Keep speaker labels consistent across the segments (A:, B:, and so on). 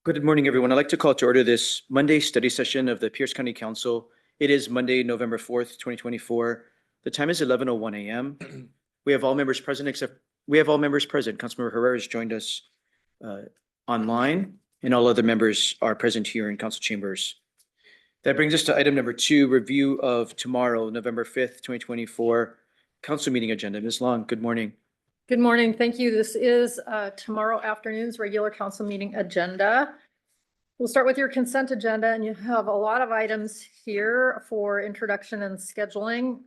A: Good morning, everyone. I'd like to call to order this Monday study session of the Pierce County Council. It is Monday, November 4th, 2024. The time is 11:01 a.m. We have all members present Councilmember Herrera has joined us online, and all other members are present here in council chambers. That brings us to item number 2, review of tomorrow, November 5th, 2024, council meeting agenda. Ms. Long, good morning.
B: Good morning. Thank you. This is tomorrow afternoon's regular council meeting agenda. We'll start with your consent agenda, and you have a lot of items here for introduction and scheduling.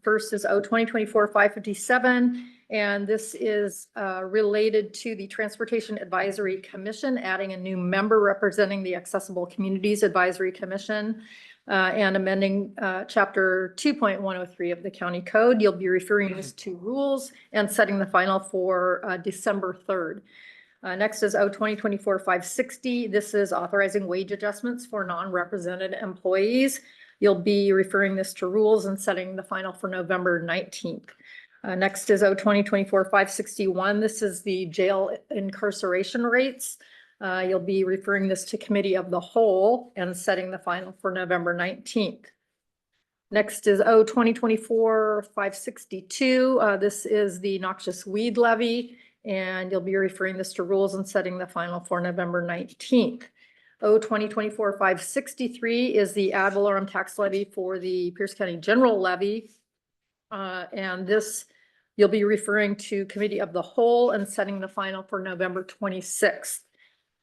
B: First is 2024-557, and this is related to the Transportation Advisory Commission, adding a new member representing the Accessible Communities Advisory Commission. And amending chapter 2.103 of the county code. You'll be referring this to rules and setting the final for December 3rd. Next is 2024-560. This is authorizing wage adjustments for non-represented employees. You'll be referring this to rules and setting the final for November 19th. Next is 2024-561. This is the jail incarceration rates. You'll be referring this to committee of the whole and setting the final for November 19th. Next is 2024-562. This is the noxious weed levy, and you'll be referring this to rules and setting the final for November 19th. 2024-563 is the ad valorem tax levy for the Pierce County General Levy. And this you'll be referring to committee of the whole and setting the final for November 26th.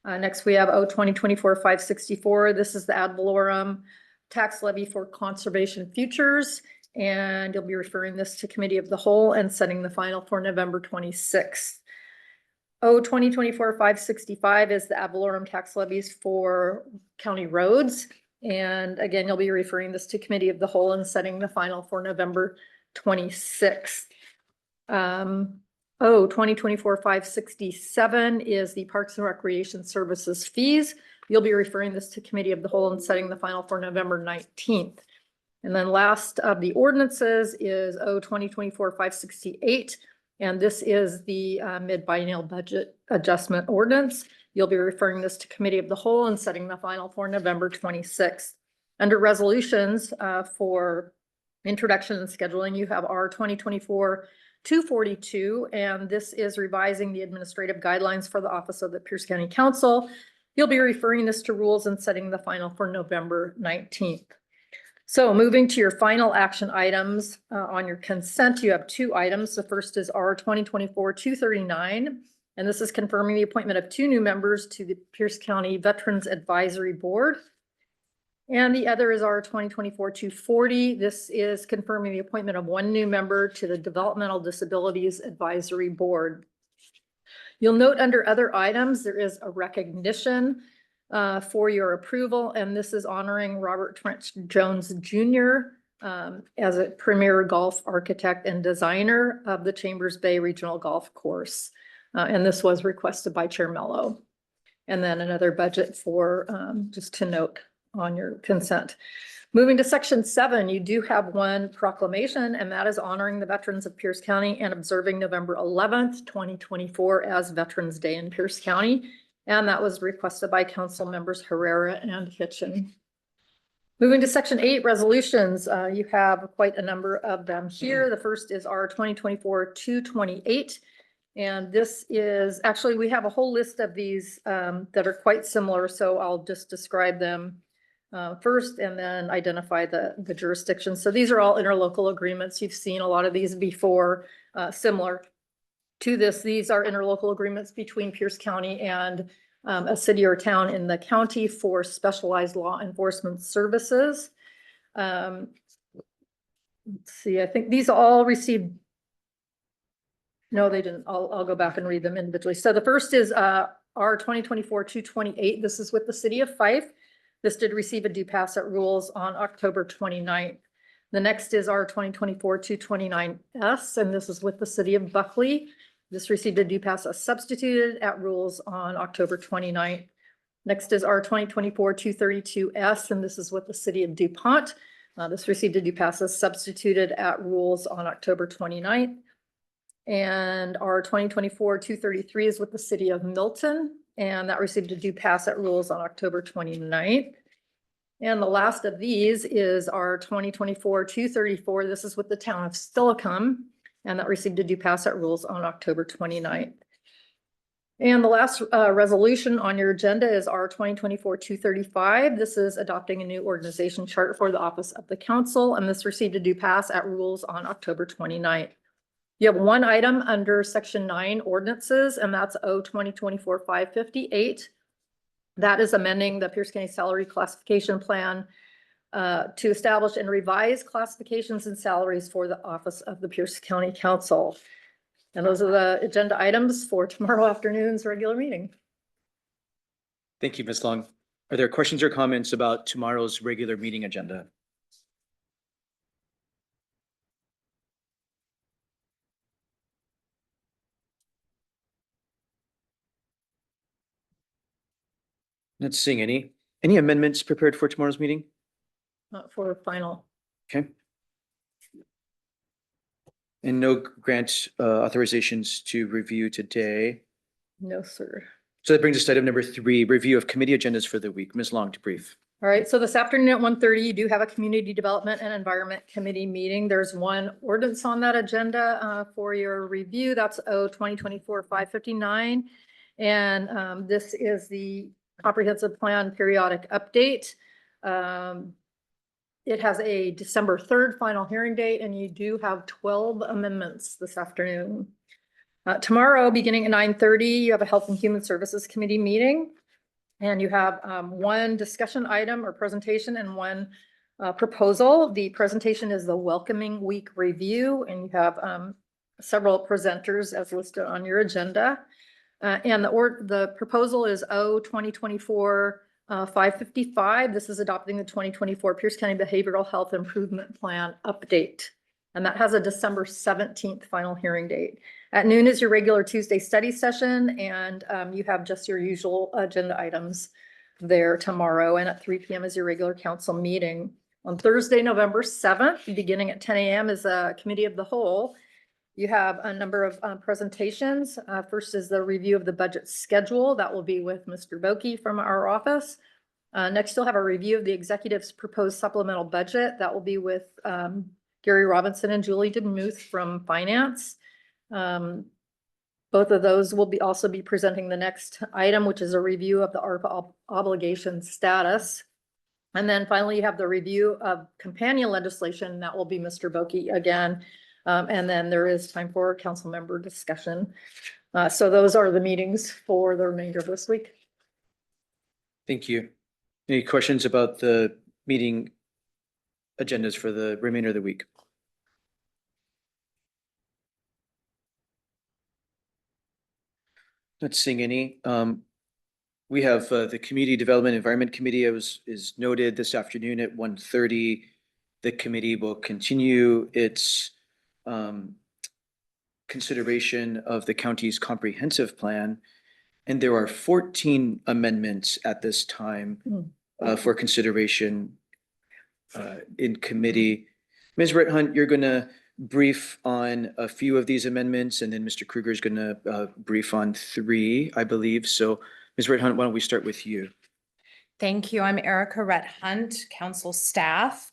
B: Next, we have 2024-564. This is the ad valorem tax levy for conservation futures, and you'll be referring this to committee of the whole and setting the final for November 26th. 2024-565 is the ad valorem tax levies for county roads, and again, you'll be referring this to committee of the whole and setting the final for November 26th. 2024-567 is the Parks and Recreation Services fees. You'll be referring this to committee of the whole and setting the final for November 19th. And then last of the ordinances is 2024-568, and this is the mid-biennial budget adjustment ordinance. You'll be referring this to committee of the whole and setting the final for November 26th. Under resolutions for introduction and scheduling, you have our 2024-242, and this is revising the administrative guidelines for the Office of the Pierce County Council. You'll be referring this to rules and setting the final for November 19th. So moving to your final action items on your consent, you have 2 items. The first is our 2024-239, and this is confirming the appointment of 2 new members to the Pierce County Veterans Advisory Board. And the other is our 2024-240. This is confirming the appointment of 1 new member to the Developmental Disabilities Advisory Board. You'll note under other items, there is a recognition for your approval, and this is honoring Robert Trench Jones Jr. As a premier golf architect and designer of the Chambers Bay Regional Golf Course. And this was requested by Chair Mello. And then another budget for, just to note on your consent. Moving to section 7, you do have 1 proclamation, and that is honoring the veterans of Pierce County and observing November 11th, 2024 as Veterans Day in Pierce County. And that was requested by council members Herrera and Hitchen. Moving to section 8, resolutions. You have quite a number of them here. The first is our 2024-228. And this is actually, we have a whole list of these that are quite similar. So I'll just describe them first and then identify the jurisdiction. So these are all interlocal agreements. You've seen a lot of these before, similar to this. These are interlocal agreements between Pierce County and a city or town in the county for specialized law enforcement services. Let's see, I think these all received. No, they didn't. I'll go back and read them individually. So the first is our 2024-228. This is with the city of Fife. This did receive a due pass at rules on October 29th. The next is our 2024-229S, and this is with the city of Buckley. This received a due pass as substituted at rules on October 29th. Next is our 2024-232S, and this is with the city of DuPont. This received a due pass as substituted at rules on October 29th. And our 2024-233 is with the city of Milton. and that received a due pass at rules on October 29th. And the last of these is our 2024-234. This is with the town of Stillicum, and that received a due pass at rules on October 29th. And the last resolution on your agenda is our 2024-235. This is adopting a new organization chart for the office of the council, and this received a due pass at rules on October 29th. You have one item under section 9 ordinances, and that's O 2024-558. That is amending the Pierce County Salary Classification Plan to establish and revise classifications and salaries for the office of the Pierce County Council. And those are the agenda items for tomorrow afternoon's regular meeting.
A: Thank you, Ms. Long. Are there questions or comments about tomorrow's regular meeting agenda? Not seeing any. Any amendments prepared for tomorrow's meeting?
B: For final.
A: Okay. And no grant authorizations to review today.
B: No, sir.
A: So that brings us to item number 3, review of committee agendas for the week. Ms. Long to brief.
B: All right, so this afternoon at 1:30, you do have a Community Development and Environment Committee meeting. There's one ordinance on that agenda for your review. That's O 2024-559. And this is the Comprehensive Plan Periodic Update. It has a December 3rd final hearing date, and you do have 12 amendments this afternoon. Tomorrow, beginning at 9:30, you have a Health and Human Services Committee meeting. And you have one discussion item or presentation and one proposal. The presentation is the Welcoming Week Review, and you have several presenters as listed on your agenda. And the proposal is O 2024-555. This is adopting the 2024 Pierce County Behavioral Health Improvement Plan update. And that has a December 17th final hearing date. At noon is your regular Tuesday study session, and you have just your usual agenda items there tomorrow. And at 3 p.m. is your regular council meeting. On Thursday, November 7th, beginning at 10 a.m. is a committee of the whole. You have a number of presentations. First is the review of the budget schedule. That will be with Mr. Boki from our office. Next, you'll have a review of the executive's proposed supplemental budget. That will be with Gary Robinson and Julie Demuth from Finance. Both of those will also be presenting the next item, which is a review of the ARPA obligation status. And then finally, you have the review of companion legislation. That will be Mr. Boki again. And then there is time for council member discussion. So those are the meetings for the remainder of this week.
A: Thank you. Any questions about the meeting agendas for the remainder of the week? Not seeing any. We have the Community Development Environment Committee is noted this afternoon at 1:30. The committee will continue its consideration of the county's comprehensive plan. And there are 14 amendments at this time for consideration in committee. Ms. Red Hunt, you're gonna brief on a few of these amendments, and then Mr. Kruger is gonna brief on 3, I believe. So Ms. Red Hunt, why don't we start with you?
C: Thank you. I'm Erica Rhett Hunt, council staff.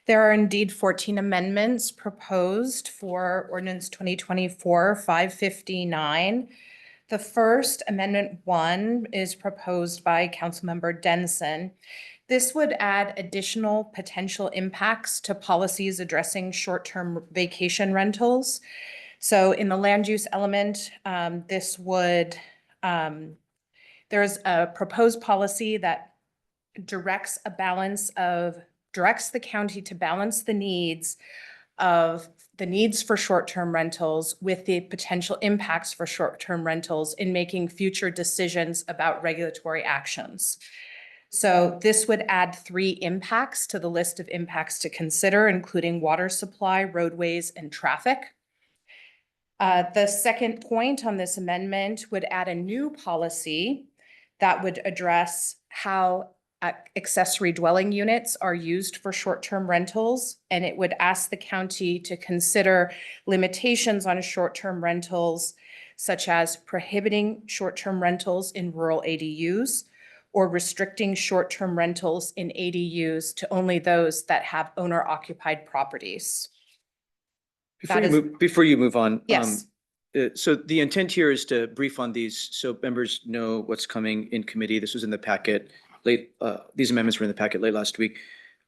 C: There are indeed 14 amendments proposed for ordinance 2024-559. The first, Amendment 1, is proposed by Councilmember Denson. This would add additional potential impacts to policies addressing short-term vacation rentals. So in the land use element, there's a proposed policy that directs the county to balance the needs for short-term rentals with the potential impacts for short-term rentals in making future decisions about regulatory actions. So this would add 3 impacts to the list of impacts to consider, including water supply, roadways, and traffic. The second point on this amendment would add a new policy that would address how accessory dwelling units are used for short-term rentals, and it would ask the county to consider limitations on short-term rentals, such as prohibiting short-term rentals in rural ADUs or restricting short-term rentals in ADUs to only those that have owner-occupied properties. That is-
A: Before you move on.
C: Yes.
A: So the intent here is to brief on these so members know what's coming in committee. This was in the packet these amendments were in the packet late last week.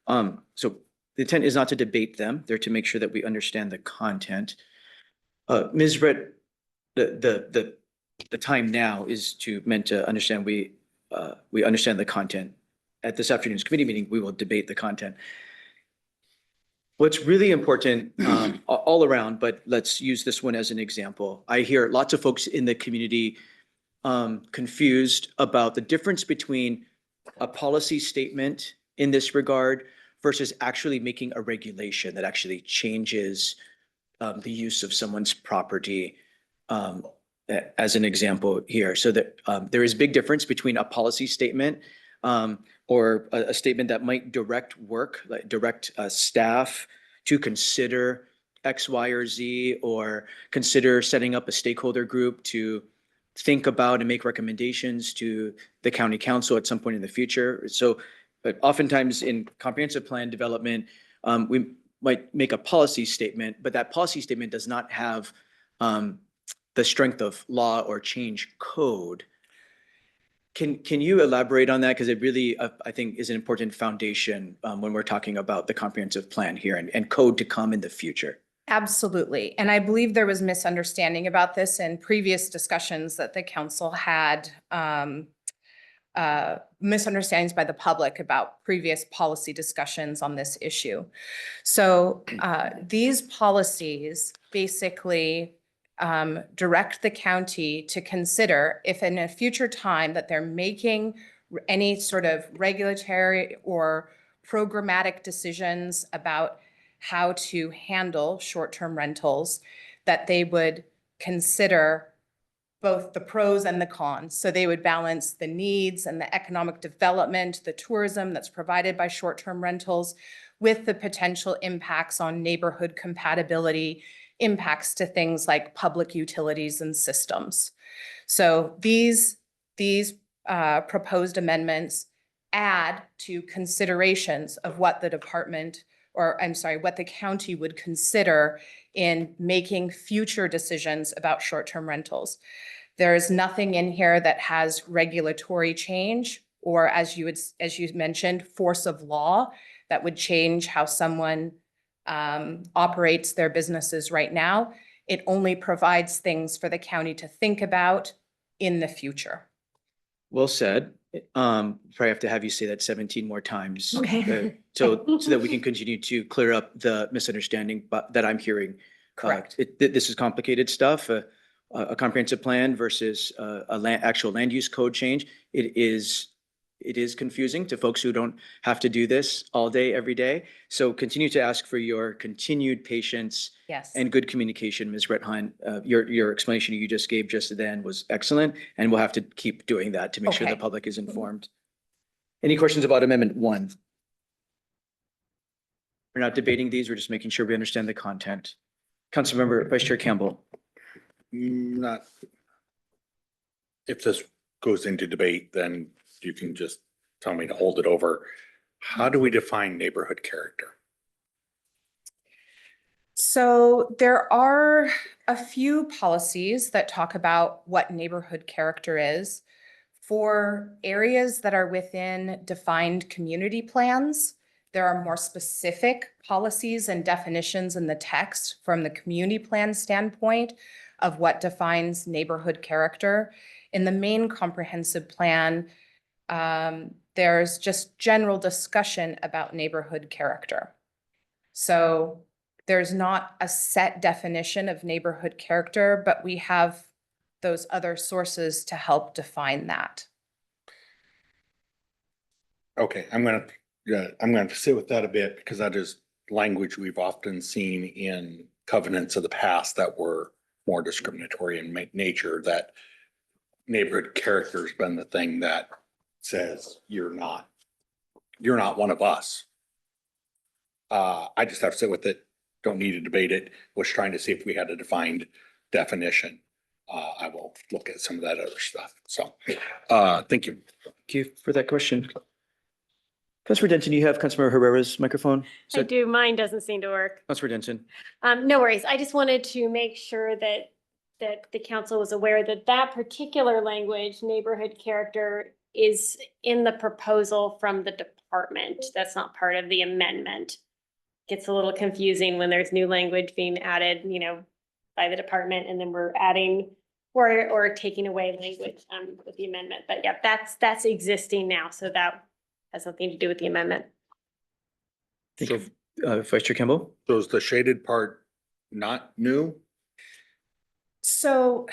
A: So the intent is not to debate them. They're to make sure that we understand the content. Ms. Brett, the time now is meant to understand we understand the content. At this afternoon's committee meeting, we will debate the content. What's really important all around, but let's use this one as an example. I hear lots of folks in the community confused about the difference between a policy statement in this regard versus actually making a regulation that actually changes the use of someone's property, as an example here. So that there is big difference between a policy statement or a statement that might direct work, like direct staff to consider X, Y, or Z, or consider setting up a stakeholder group to think about and make recommendations to the county council at some point in the future. So, but oftentimes in comprehensive plan development, we might make a policy statement, but that policy statement does not have the strength of law or change code. Can you elaborate on that? Because it really, I think, is an important foundation when we're talking about the comprehensive plan here and code to come in the future.
C: Absolutely. And I believe there was misunderstanding about this in previous discussions that the council had, misunderstandings by the public about previous policy discussions on this issue. So these policies basically direct the county to consider if in a future time that they're making any sort of regulatory or programmatic decisions about how to handle short-term rentals, that they would consider both the pros and the cons. So they would balance the needs and the economic development, the tourism that's provided by short-term rentals with the potential impacts on neighborhood compatibility, impacts to things like public utilities and systems. So these proposed amendments add to considerations of what the department, or I'm sorry, what the county would consider in making future decisions about short-term rentals. There is nothing in here that has regulatory change, or as you mentioned, force of law that would change how someone operates their businesses right now. It only provides things for the county to think about in the future.
A: Well said. Probably have to have you say that 17 more times.
C: Okay.
A: So that we can continue to clear up the misunderstanding that I'm hearing.
C: Correct.
A: This is complicated stuff. A comprehensive plan versus actual land use code change. It is confusing to folks who don't have to do this all day, every day. So continue to ask for your continued patience.
C: Yes.
A: And good communication, Ms. Brett Hunt. Your explanation you just gave just then was excellent, and we'll have to keep doing that to make sure the
C: Okay.
A: public is informed. Any questions about Amendment 1? We're not debating these, we're just making sure we understand the content. Councilmember Vice Chair Campbell.
D: Not. If this goes into debate, then you can just tell me to hold it over. How do we define neighborhood character?
C: So there are a few policies that talk about what neighborhood character is. For areas that are within defined community plans, there are more specific policies and definitions in the text from the community plan standpoint of what defines neighborhood character. In the main comprehensive plan, there's just general discussion about neighborhood character. So there's not a set definition of neighborhood character, but we have those other sources to help define that.
D: Okay, I'm gonna have to sit with that a bit because that is language we've often seen in covenants of the past that were more discriminatory in nature, that neighborhood character has been the thing that says you're not one of us. I just have to sit with it. Don't need to debate it. Was trying to see if we had a defined definition. I will look at some of that other stuff. So, thank you.
A: Thank you for that question. Councilor Denton, you have Councilmember Herrera's microphone.
E: I do. Mine doesn't seem to work.
A: Councilor Denton.
E: No worries. I just wanted to make sure that the council was aware that that particular language, neighborhood character, is in the proposal from the department. That's not part of the amendment. Gets a little confusing when there's new language being added, by the department, and then we're adding or taking away language with the amendment. But yeah, that's existing now, so that has nothing to do with the amendment.
A: Thank you. Vice Chair Campbell.
D: So is the shaded part not new?
C: So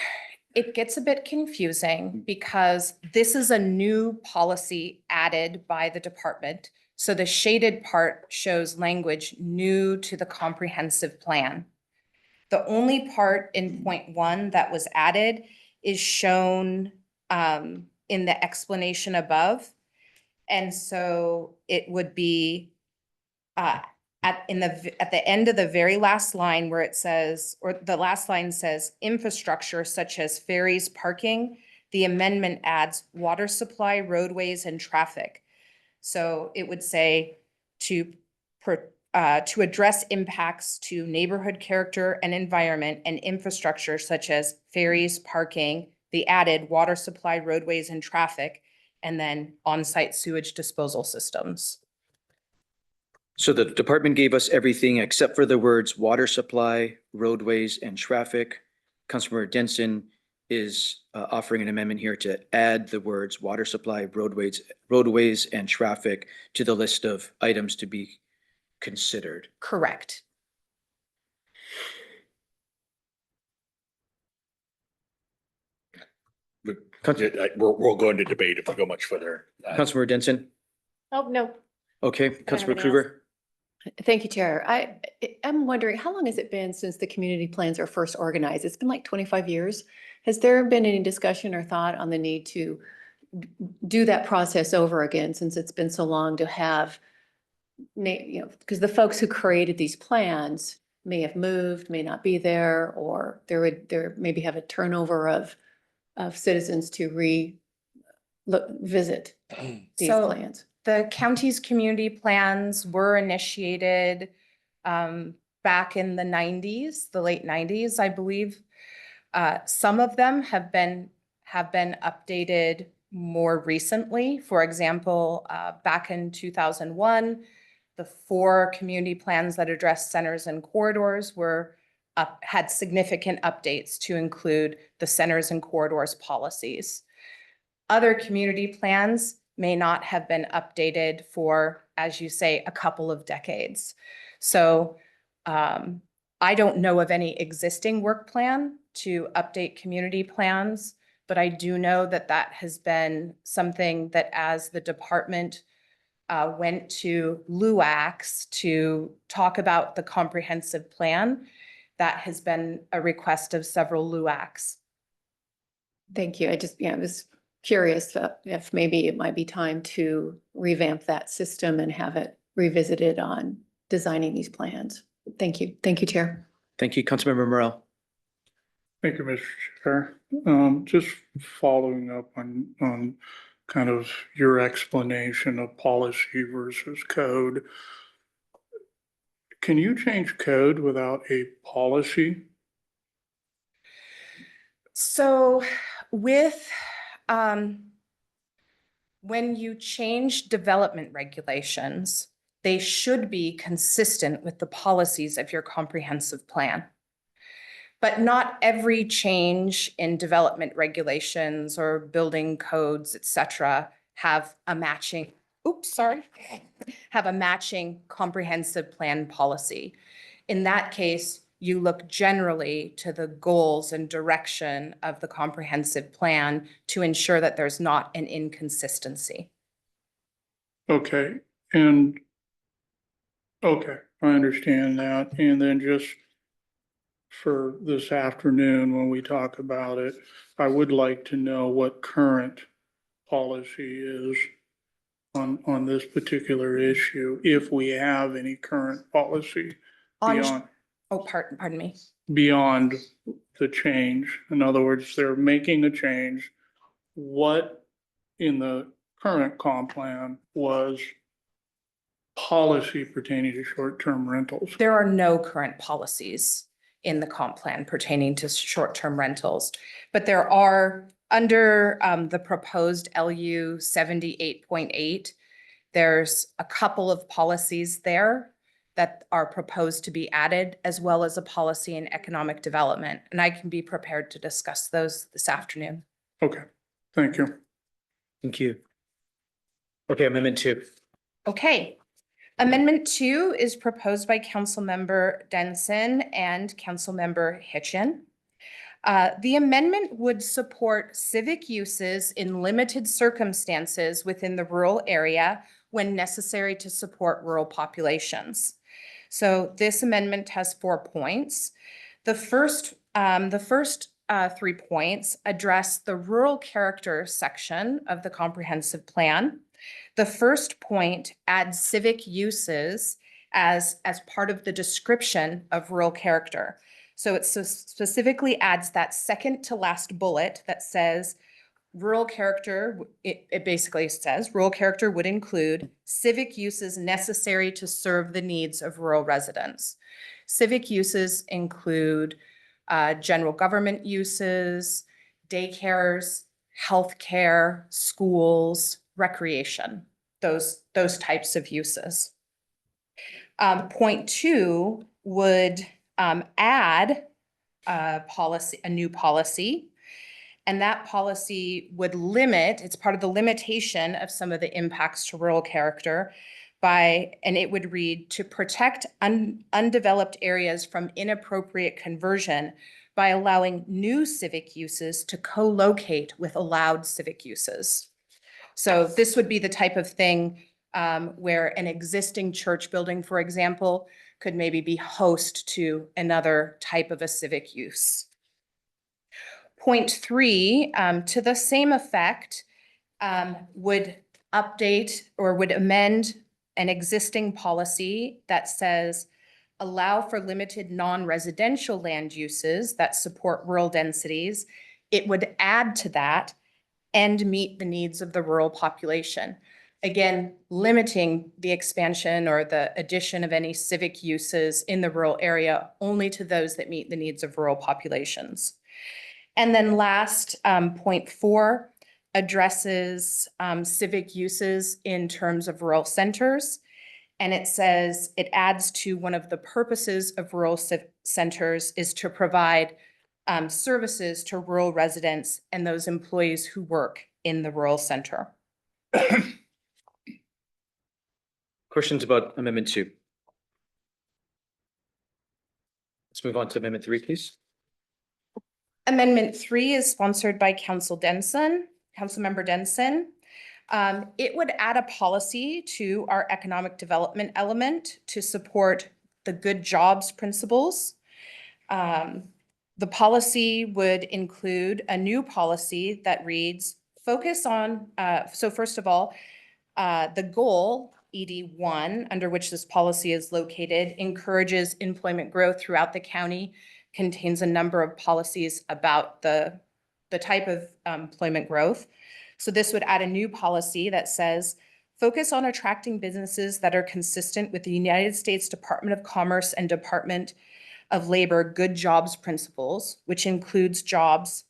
C: it gets a bit confusing because this is a new policy added by the department. So the shaded part shows language new to the comprehensive plan. The only part in point 1 that was added is shown in the explanation above. And so it would be at the end of the very last line where it says, or the last line says, infrastructure such as ferries, parking, the amendment adds water supply, roadways, and traffic. So it would say to address impacts to neighborhood character and environment and infrastructure such as ferries, parking, the added water supply, roadways, and traffic, and then on-site sewage disposal systems.
A: So the department gave us everything except for the words water supply, roadways, and traffic. Councilmember Denson is offering an amendment here to add the words water supply, roadways, and traffic to the list of items to be considered.
C: Correct.
D: We'll go into debate if we go much further.
A: Councilmember Denson.
E: Oh, no.
A: Okay, Councilmember
E: anything else.
A: Krueger.
F: Thank you, Chair. I'm wondering, how long has it been since the community plans are first organized? It's been like 25 years. Has there been any discussion or thought on the need to do that process over again, since it's been so long to have, because the folks who created these plans may have moved, may not be there, or there maybe have a turnover of citizens to visit these
C: So-
F: plans?
C: The county's community plans were initiated back in the 90s, the late 90s, I believe. Some of them have been updated more recently. For example, back in 2001, the 4 community plans that address centers and corridors had significant updates to include the centers and corridors policies. Other community plans may not have been updated for, as you say, a couple of decades. So I don't know of any existing work plan to update community plans, but I do know that that has been something that as the department went to LUACs to talk about the comprehensive plan, that has been a request of several LUACs.
F: Thank you. I was curious if maybe it might be time to revamp that system and have it revisited on designing these plans. Thank you. Thank you, Chair.
A: Thank you, Councilmember Morel.
G: Thank you, Mr. Chair. Just following up on kind of your explanation of policy versus code. Can you change code without a policy?
C: So with, when you change development regulations, they should be consistent with the policies of your comprehensive plan. But not every change in development regulations or building codes, et cetera, have a matching comprehensive plan policy. In that case, you look generally to the goals and direction of the comprehensive plan to ensure that there's not an inconsistency.
G: Okay, I understand that. And then just for this afternoon, when we talk about it, I would like to know what current policy is on this particular issue, if we have any current policy beyond.
C: Oh, pardon me.
G: beyond the change? In other words, they're making a change. What in the current comp plan was policy pertaining to short-term rentals?
C: There are no current policies in the comp plan pertaining to short-term rentals. But there are, under the proposed LU 78.8, there's a couple of policies there that are proposed to be added, as well as a policy in economic development. And I can be prepared to discuss those this afternoon.
G: Okay, thank you.
A: Thank you. Okay, Amendment 2.
C: Okay. Amendment 2 is proposed by Councilmember Denson and Councilmember Hitchin. The amendment would support civic uses in limited circumstances within the rural area when necessary to support rural populations. So this amendment has 4 points. The first 3 points address the rural character section of the comprehensive plan. The first point adds civic uses as part of the description of rural character. So it specifically adds that second to last bullet that says rural character, it basically says rural character would include civic uses necessary to serve the needs of rural residents. Civic uses include general government uses, daycares, healthcare, schools, recreation, those types of uses. Point 2 would add a new policy, and that policy would limit, it's part of the limitation of some of the impacts to rural character and it would read, to protect undeveloped areas from inappropriate conversion by allowing new civic uses to co-locate with allowed civic uses. So this would be the type of thing where an existing church building, for example, could maybe be host to another type of a civic use. Point 3, to the same effect, would update or would amend an existing policy that says, allow for limited non-residential land uses that support rural densities. It would add to that and meet the needs of the rural population. Again, limiting the expansion or the addition of any civic uses in the rural area only to those that meet the needs of rural populations. And then last, point 4 addresses civic uses in terms of rural centers. And it says, it adds to one of the purposes of rural centers is to provide services to rural residents and those employees who work in the rural center.
A: Questions about Amendment 2? Let's move on to Amendment 3, please.
C: Amendment 3 is sponsored by Councilmember Denson. It would add a policy to our economic development element to support the good jobs principles. The policy would include a new policy that reads, focus on, so first of all, the goal, ED1, under which this policy is located, encourages employment growth throughout the county, contains a number of policies about the type of employment growth. So this would add a new policy that says, focus on attracting businesses that are consistent with the United States Department of Commerce and Department of Labor good jobs principles, which includes jobs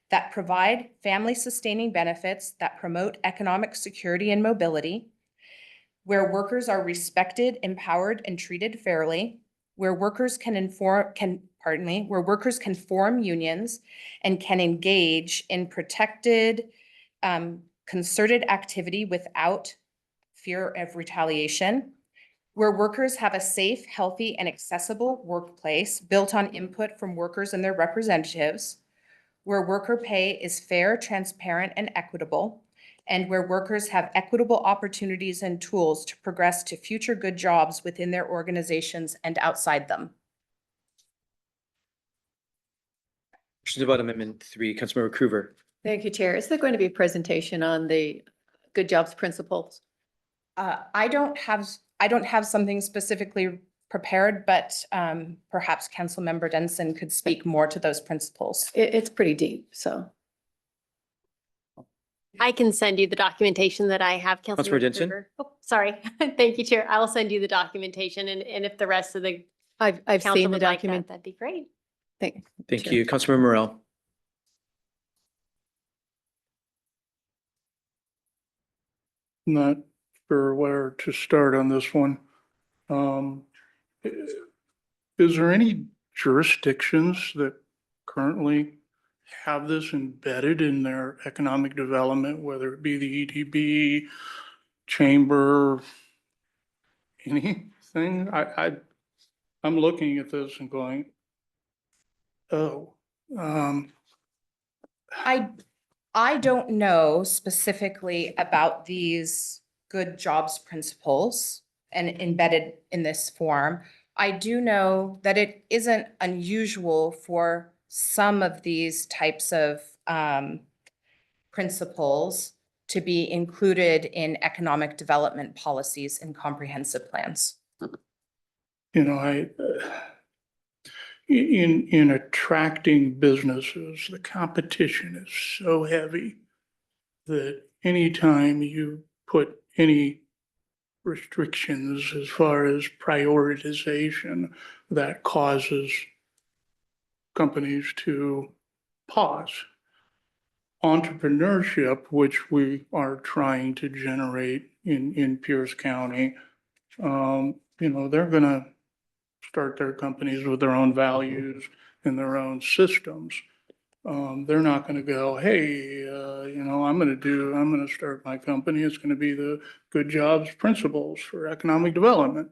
C: that provide family-sustaining benefits that promote economic security and mobility, where workers are respected, empowered, and treated fairly, where workers can form unions and can engage in protected, concerted activity without fear of retaliation, where workers have a safe, healthy, and accessible workplace built on input from workers and their representatives, where worker pay is fair, transparent, and equitable, and where workers have equitable opportunities and tools to progress to future good jobs within their organizations and outside them.
A: Questions about Amendment 3, Councilmember Krueger.
F: Thank you, Chair. Is there going to be a presentation on the good jobs principles?
C: I don't have something specifically prepared, but perhaps Councilmember Denson could speak more to those principles.
F: It's pretty deep, so.
E: I can send you the documentation that I have,
A: Councilmember
E: Councilmember
A: Denson?
E: Krueger. Oh, sorry. Thank you, Chair. I will send you the documentation and if the rest of the
F: I've
E: council
F: seen the
E: would like
F: document.
E: that, that'd be great.
F: Thank
A: Thank
F: Sure.
A: you. Councilmember Morel.
G: Not sure where to start on this one. Is there any jurisdictions that currently have this embedded in their economic development, whether it be the EDB, chamber, anything? I'm looking at this and going, oh,
C: I don't know specifically about these good jobs principles and embedded in this form. I do know that it isn't unusual for some of these types of principles to be included in economic development policies and comprehensive plans.
G: you know, in attracting businesses, the competition is so heavy that anytime you put any restrictions as far as prioritization, that causes companies to pause. Entrepreneurship, which we are trying to generate in Pierce County, they're gonna start their companies with their own values and their own systems. They're not gonna go, hey, I'm gonna start my company. It's gonna be the good jobs principles for economic development.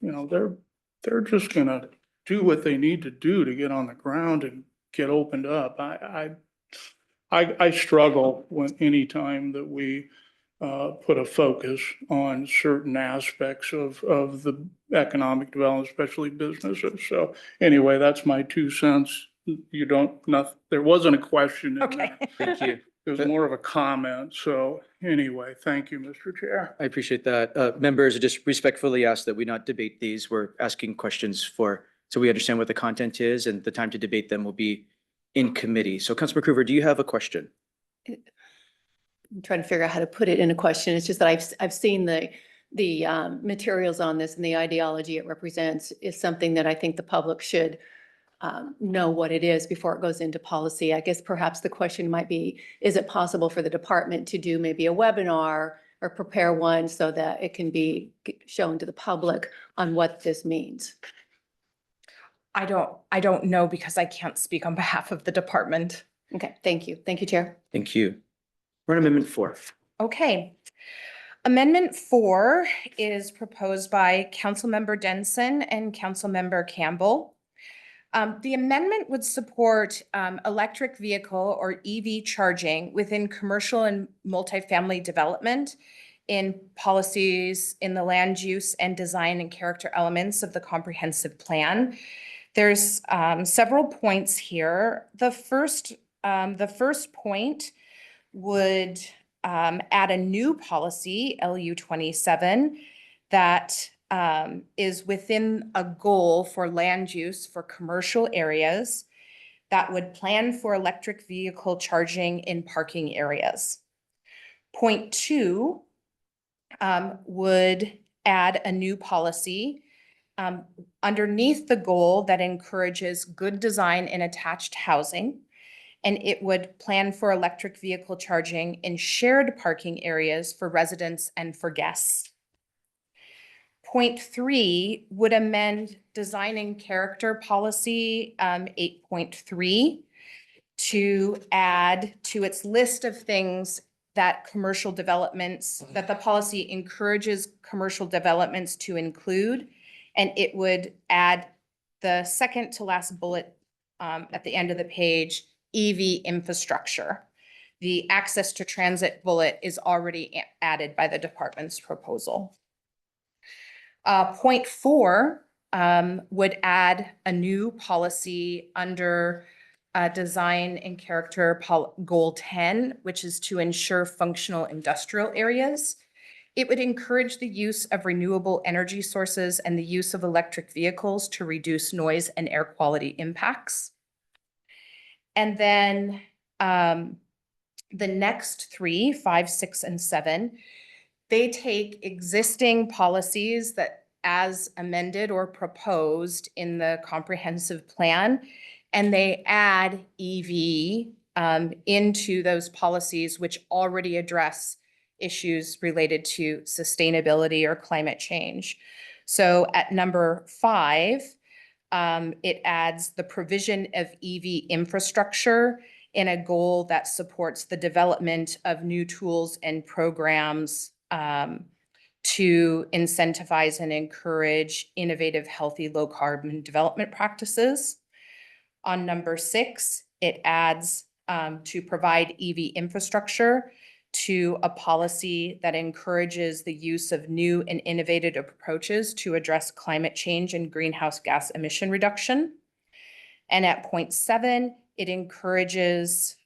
G: They're just gonna do what they need to do to get on the ground and get opened up. I struggle when anytime that we put a focus on certain aspects of the economic development, especially businesses. So anyway, that's my 2 cents. There wasn't a question in
C: Okay.
G: there.
A: Thank you.
G: It was more of a comment. So anyway, thank you, Mr. Chair.
A: I appreciate that. Members, I just respectfully ask that we not debate these. We're asking questions so we understand what the content is, and the time to debate them will be in committee. So Councilmember Krueger, do you have a question?
F: I'm trying to figure out how to put it in a question. It's just that I've seen the materials on this, and the ideology it represents is something that I think the public should know what it is before it goes into policy. I guess perhaps the question might be, is it possible for the department to do maybe a webinar or prepare one so that it can be shown to the public on what this means?
C: I don't know because I can't speak on behalf of the department.
F: Okay, thank you. Thank you, Chair.
A: Thank you. We're on Amendment 4.
C: Okay. Amendment 4 is proposed by Councilmember Denson and Councilmember Campbell. The amendment would support electric vehicle or EV charging within commercial and multifamily development in policies in the land use and design and character elements of the comprehensive plan. There's several points here. The first point would add a new policy, LU 27, that is within a goal for land use for commercial areas that would plan for electric vehicle charging in parking areas. Point 2 would add a new policy underneath the goal that encourages good design in attached housing, and it would plan for electric vehicle charging in shared parking areas for residents and for guests. Point 3 would amend design and character policy 8.3 to add to its list of things that commercial developments, that the policy encourages commercial developments to include. And it would add the second to last bullet at the end of the page, EV infrastructure. The access to transit bullet is already added by the department's proposal. Point 4 would add a new policy under design and character goal 10, which is to ensure functional industrial areas. It would encourage the use of renewable energy sources and the use of electric vehicles to reduce noise and air quality impacts. And then the next three, 5, 6, and 7, they take existing policies that as amended or proposed in the comprehensive plan, and they add EV into those policies which already address issues related to sustainability or climate change. So at number 5, it adds the provision of EV infrastructure in a goal that supports the development of new tools and programs to incentivize and encourage innovative, healthy, low carbon development practices. On number 6, it adds to provide EV infrastructure to a policy that encourages the use of new and innovative approaches to address climate change and greenhouse gas emission reduction. And at point 7, it encourages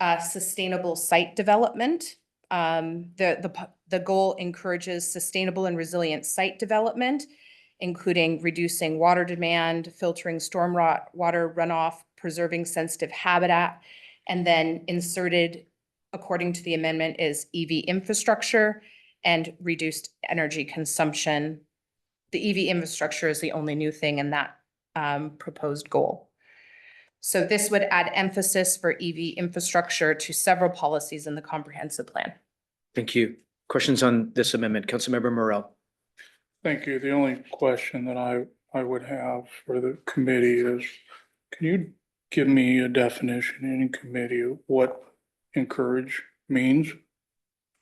C: sustainable site development. The goal encourages sustainable and resilient site development, including reducing water demand, filtering storm water runoff, preserving sensitive habitat, and then inserted, according to the amendment, is EV infrastructure and reduced energy consumption. The EV infrastructure is the only new thing in that proposed goal. So this would add emphasis for EV infrastructure to several policies in the comprehensive plan.
A: Thank you. Questions on this amendment? Councilmember Morel.
G: Thank you. The only question that I would have for the committee is, can you give me a definition in committee of what encourage means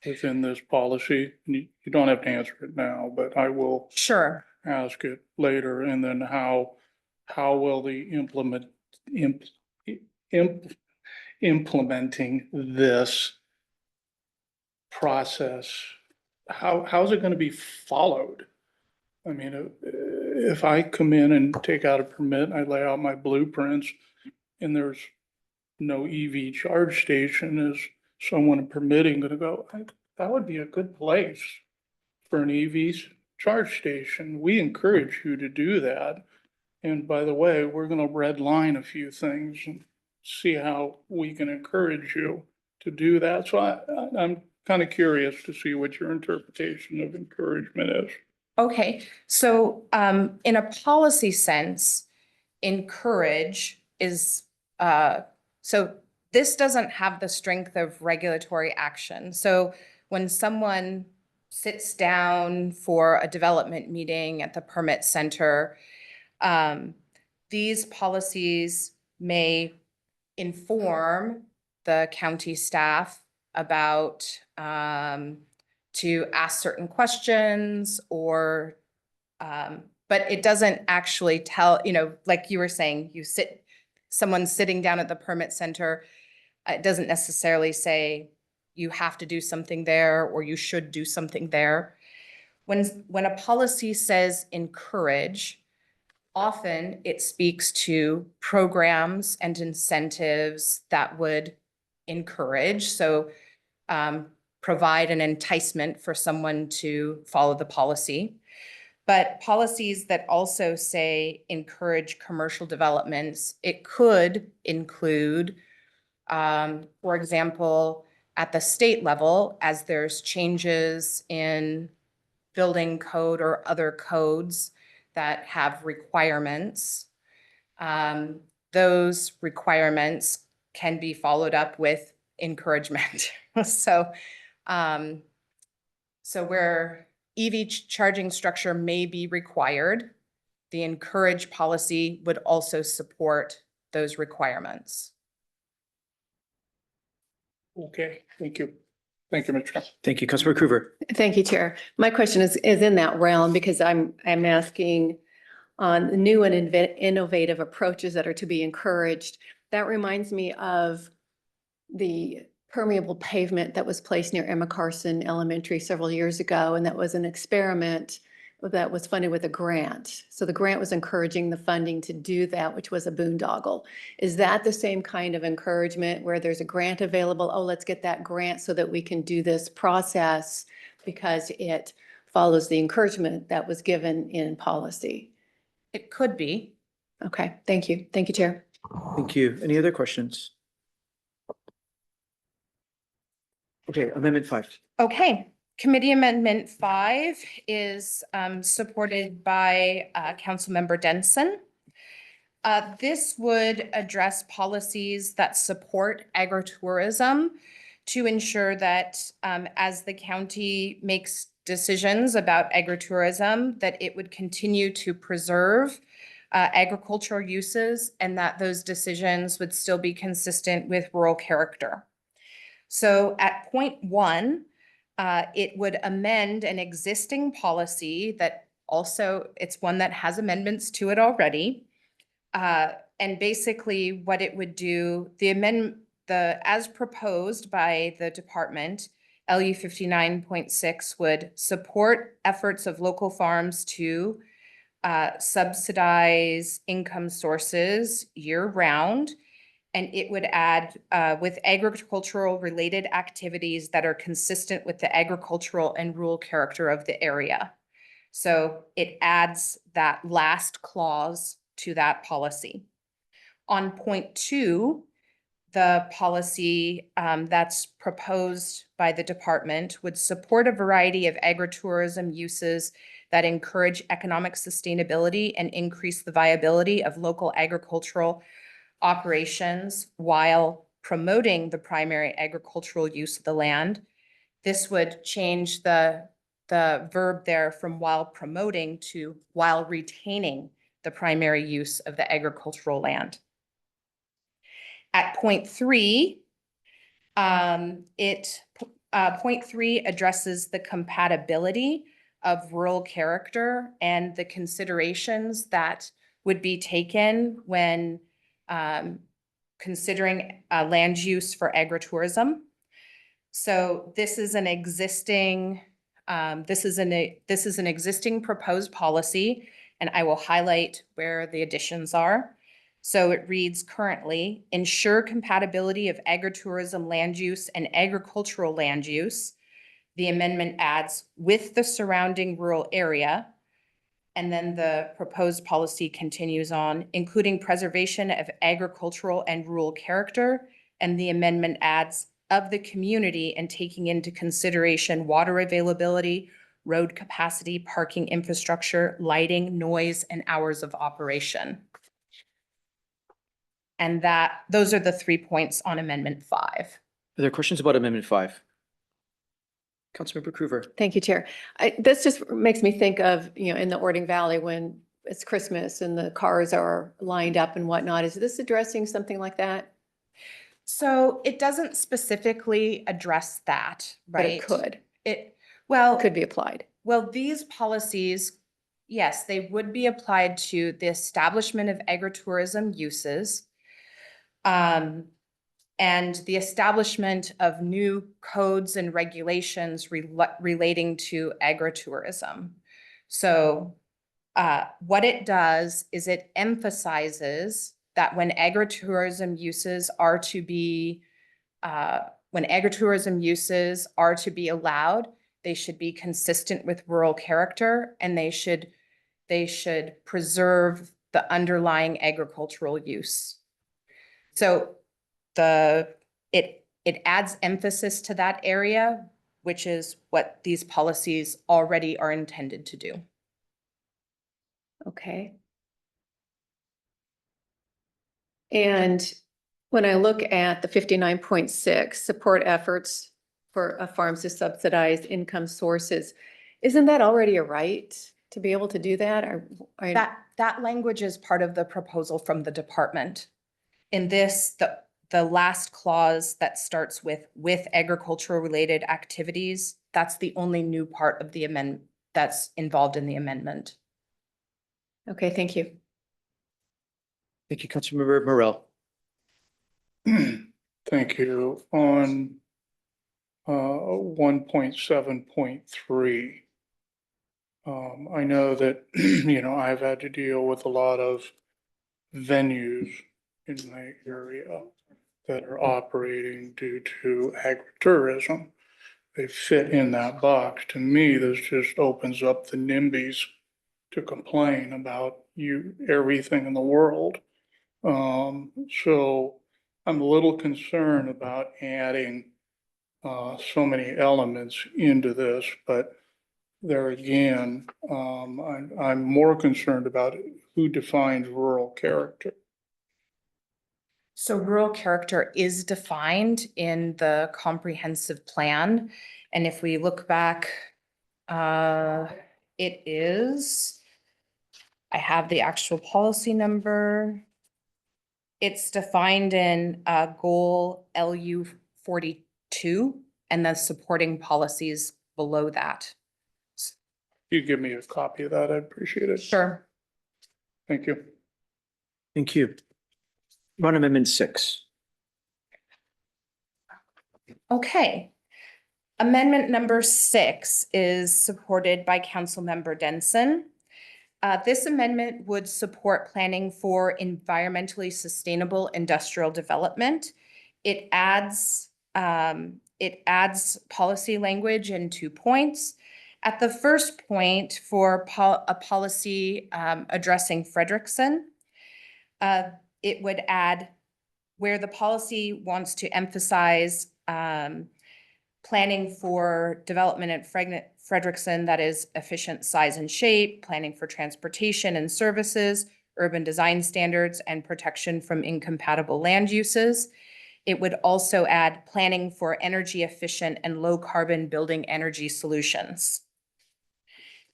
G: within this policy? You don't have to answer it now, but I will
C: Sure.
G: ask it later. And then how will the implementing this process, how's it going to be followed? I mean, if I come in and take out a permit, I lay out my blueprints and there's no EV charge station, is someone permitting going to go, that would be a good place for an EV charge station. We encourage you to do that. And by the way, we're going to red line a few things and see how we can encourage you to do that. So I'm kind of curious to see what your interpretation of encouragement is.
C: Okay, so in a policy sense, encourage is, so this doesn't have the strength of regulatory action. So when someone sits down for a development meeting at the permit center, these policies may inform the county staff about to ask certain questions or, but it doesn't actually tell, like you were saying, someone's sitting down at the permit center. It doesn't necessarily say you have to do something there or you should do something there. When a policy says encourage, often it speaks to programs and incentives that would encourage. So provide an enticement for someone to follow the policy. But policies that also say encourage commercial developments, it could include, for example, at the state level, as there's changes in building code or other codes that have requirements, those requirements can be followed up with encouragement. So where EV charging structure may be required, the encourage policy would also support those requirements.
G: Okay, thank you. Thank you, Mr. Chairman.
A: Thank you. Councilmember Coover.
F: Thank you, Chair. My question is in that realm because I'm asking on new and innovative approaches that are to be encouraged. That reminds me of the permeable pavement that was placed near Emma Carson Elementary several years ago, and that was an experiment that was funded with a grant. So the grant was encouraging the funding to do that, which was a boondoggle. Is that the same kind of encouragement where there's a grant available? Oh, let's get that grant so that we can do this process because it follows the encouragement that was given in policy.
C: It could be.
F: Okay, thank you. Thank you, Chair.
A: Thank you. Any other questions? Okay, Amendment 5.
C: Okay, Committee Amendment 5 is supported by Councilmember Denson. This would address policies that support agritourism to ensure that as the county makes decisions about agritourism, that it would continue to preserve agricultural uses and that those decisions would still be consistent with rural character. So at point 1, it would amend an existing policy that also, it's one that has amendments to it already. And basically what it would do, as proposed by the department, LU 59.6 would support efforts of local farms to subsidize income sources year-round. And it would add with agricultural related activities that are consistent with the agricultural and rural character of the area. So it adds that last clause to that policy. On point 2, the policy that's proposed by the department would support a variety of agritourism uses that encourage economic sustainability and increase the viability of local agricultural operations while promoting the primary agricultural use of the land. This would change the verb there from while promoting to while retaining the primary use of the agricultural land. At point 3, point 3 addresses the compatibility of rural character and the considerations that would be taken when considering land use for agritourism. So this is an existing proposed policy, and I will highlight where the additions are. So it reads currently, ensure compatibility of agritourism land use and agricultural land use. The amendment adds with the surrounding rural area. And then the proposed policy continues on, including preservation of agricultural and rural character. And the amendment adds of the community and taking into consideration water availability, road capacity, parking infrastructure, lighting, noise, and hours of operation. And those are the 3 points on Amendment 5.
A: Are there questions about Amendment 5? Councilmember Krueger.
F: Thank you, Chair. This just makes me think of, in the Ording Valley when it's Christmas and the cars are lined up and whatnot. Is this addressing something like that?
C: So it doesn't specifically address that,
F: But
C: right?
F: it could.
C: It
F: Could be applied.
C: Well, these policies, yes, they would be applied to the establishment of agritourism uses. And the establishment of new codes and regulations relating to agritourism. So what it does is it emphasizes that when agritourism uses are to be allowed, they should be consistent with rural character, and they should preserve the underlying agricultural use. So it adds emphasis to that area, which is what these policies already are intended to do.
F: Okay. And when I look at the 59.6, support efforts for farms to subsidize income sources, isn't that already a right to be able to do that? Or
C: That language is part of the proposal from the department. In this, the last clause that starts with agricultural related activities, that's the only new part of the amendment that's involved in the amendment.
F: Okay, thank you.
A: Thank you, Councilmember Morel.
G: Thank you. On 1.7.3, I know that, you know, I've had to deal with a lot of venues in my area that are operating due to agritourism. They fit in that box. To me, this just opens up the NIMBYs to complain about everything in the world. So I'm a little concerned about adding so many elements into this, but there again, I'm more concerned about who defines rural character.
C: So rural character is defined in the comprehensive plan. And if we look back, it is, I have the actual policy number. It's defined in goal LU 42 and the supporting policies below that.
G: If you give me a copy of that, I'd appreciate it.
C: Sure.
G: Thank you.
A: Thank you. We're on Amendment 6.
C: Okay. Amendment number 6 is supported by Councilmember Denson. This amendment would support planning for environmentally sustainable industrial development. It adds policy language in 2 points. At the first point for a policy addressing Frederickson, it would add where the policy wants to emphasize planning for development at Frederickson that is efficient size and shape, planning for transportation and services, urban design standards, and protection from incompatible land uses. It would also add planning for energy efficient and low carbon building energy solutions.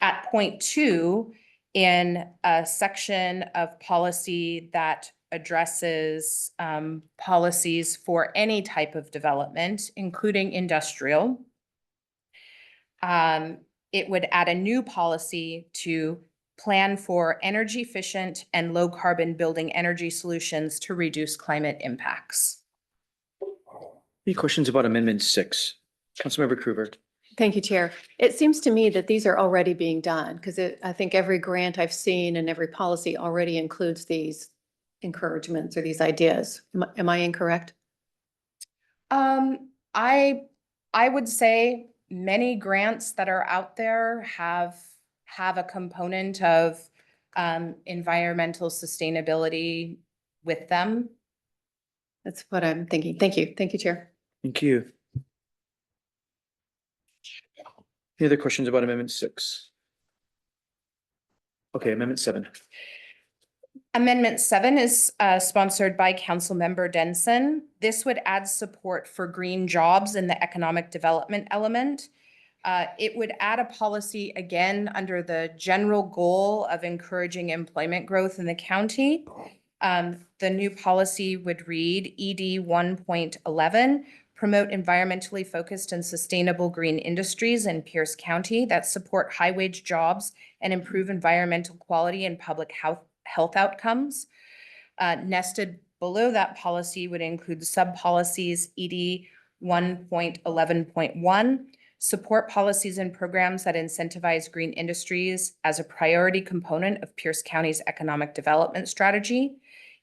C: At point 2, in a section of policy that addresses policies for any type of development, including industrial, it would add a new policy to plan for energy efficient and low carbon building energy solutions to reduce climate impacts.
A: Any questions about Amendment 6? Councilmember Krueger.
F: Thank you, Chair. It seems to me that these are already being done because I think every grant I've seen and every policy already includes these encouragements or these ideas. Am I incorrect?
C: I would say many grants that are out there have a component of environmental sustainability with them.
F: That's what I'm thinking. Thank you. Thank you, Chair.
A: Thank you. Any other questions about Amendment 6? Okay, Amendment 7.
C: Amendment 7 is sponsored by Councilmember Denson. This would add support for green jobs in the economic development element. It would add a policy again under the general goal of encouraging employment growth in the county. The new policy would read ED 1.11, promote environmentally focused and sustainable green industries in Pierce County that support high wage jobs and improve environmental quality and public health outcomes. Nested below that policy would include sub-policies ED 1.11.1, support policies and programs that incentivize green industries as a priority component of Pierce County's economic development strategy.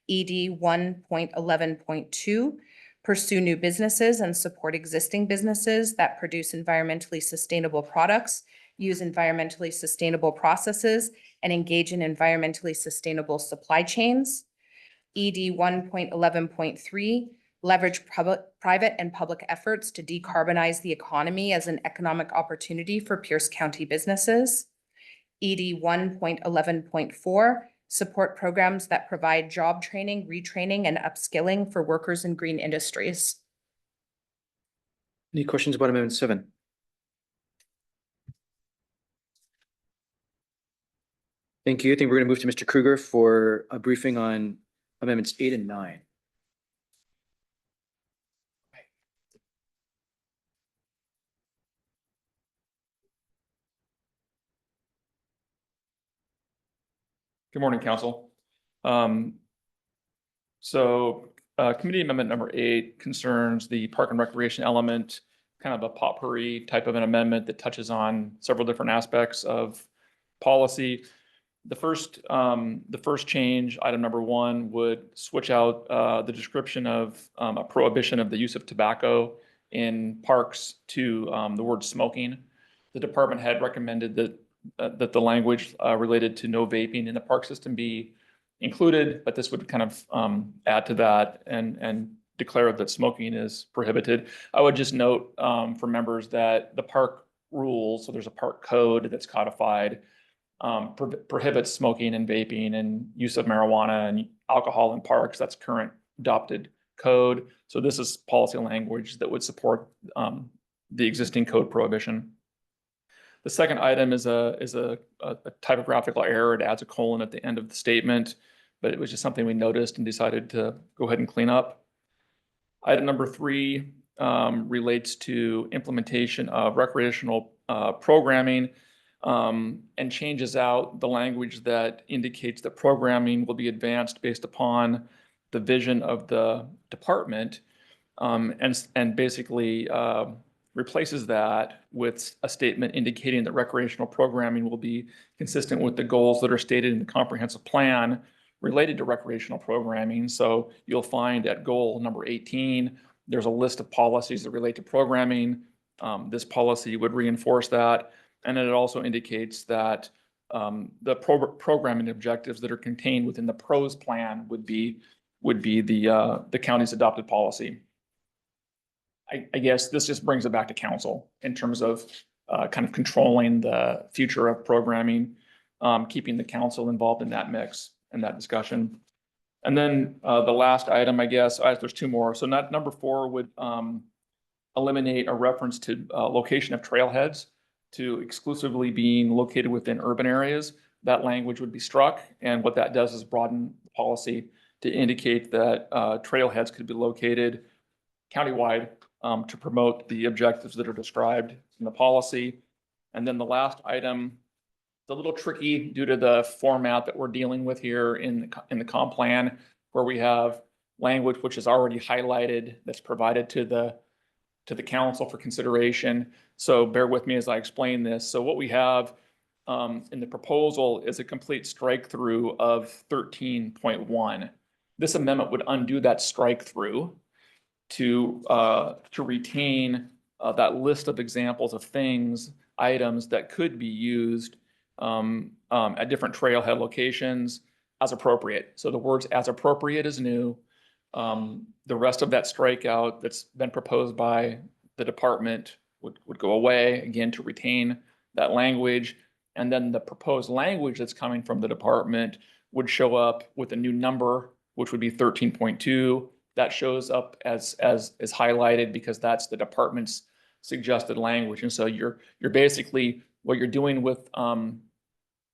C: ED 1.11.2, pursue new businesses and support existing businesses that produce environmentally sustainable products, use environmentally sustainable processes, and engage in environmentally sustainable supply chains. ED 1.11.3, leverage private and public efforts to decarbonize the economy as an economic opportunity for Pierce County businesses. ED 1.11.4, support programs that provide job training, retraining, and upskilling for workers in green industries.
A: Any questions about Amendment 7? Thank you. I think we're going to move to Mr. Krueger for a briefing on Amendments 8 and 9.
H: Good morning, Council. Committee Amendment number 8 concerns the park and recreation element, kind of a potpourri type of an amendment that touches on several different aspects of policy. The first change, item number 1, would switch out the description of a prohibition of the use of tobacco in parks to the word smoking. The department had recommended that the language related to no vaping in the park system be included, but this would kind of add to that and declare that smoking is prohibited. I would just note for members that the park rules, so there's a park code that's codified, prohibits smoking and vaping and use of marijuana and alcohol in parks. That's current adopted code. So this is policy language that would support the existing code prohibition. The second item is a typographical error. It adds a colon at the end of the statement, but it was just something we noticed and decided to go ahead and clean up. Item number 3 relates to implementation of recreational programming and changes out the language that indicates that programming will be advanced based upon the vision of the department and basically replaces that with a statement indicating that recreational programming will be consistent with the goals that are stated in the comprehensive plan related to recreational programming. So you'll find at goal number 18, there's a list of policies that relate to programming. This policy would reinforce that. And then it also indicates that the programming objectives that are contained within the PROS plan would be the county's adopted policy. I guess this just brings it back to council in terms of kind of controlling the future of programming, keeping the council involved in that mix and that discussion. And then the last item, I guess, there's 2 more. So number 4 would eliminate a reference to location of trailheads to exclusively being located within urban areas. That language would be struck. And what that does is broaden the policy to indicate that trailheads could be located countywide to promote the objectives that are described in the policy. And then the last item, it's a little tricky due to the format that we're dealing with here in the comp plan, where we have language which is already highlighted that's provided to the council for consideration. So bear with me as I explain this. So what we have in the proposal is a complete strike through of 13.1. This amendment would undo that strike through to retain that list of examples of things, items that could be used at different trailhead locations as appropriate. So the words as appropriate is new. The rest of that strikeout that's been proposed by the department would go away, again, to retain that language. And then the proposed language that's coming from the department would show up with a new number, which would be 13.2. That shows up as highlighted because that's the department's suggested language. And so you're basically, what you're doing with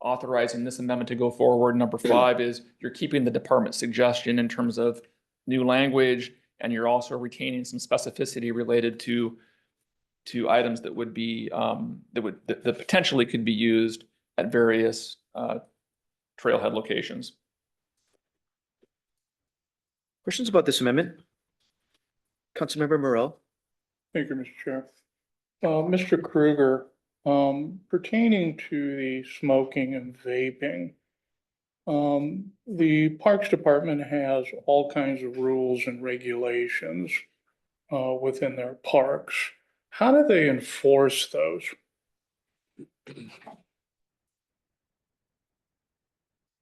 H: authorizing this amendment to go forward, number 5, is you're keeping the department's suggestion in terms of new language, and you're also retaining some specificity related to items that would be that potentially could be used at various trailhead locations.
A: Questions about this amendment? Councilmember Morel.
G: Thank you, Mr. Chair. Mr. Krueger, pertaining to the smoking and vaping, the Parks Department has all kinds of rules and regulations within their parks. How do they enforce those?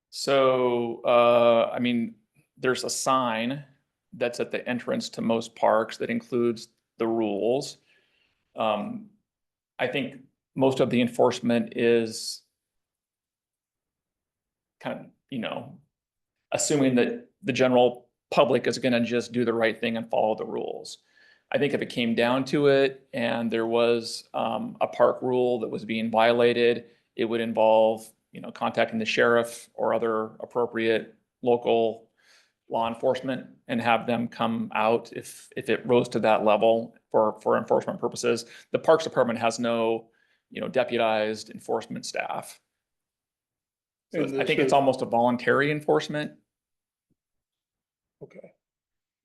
H: So, I mean, there's a sign that's at the entrance to most parks that includes the rules. I think most of the enforcement is kind of, assuming that the general public is going to just do the right thing and follow the rules. I think if it came down to it and there was a park rule that was being violated, it would involve, contacting the sheriff or other appropriate local law enforcement and have them come out if it rose to that level for enforcement purposes. The Parks Department has no, deputized enforcement staff. So I think it's almost a voluntary enforcement.
G: Okay.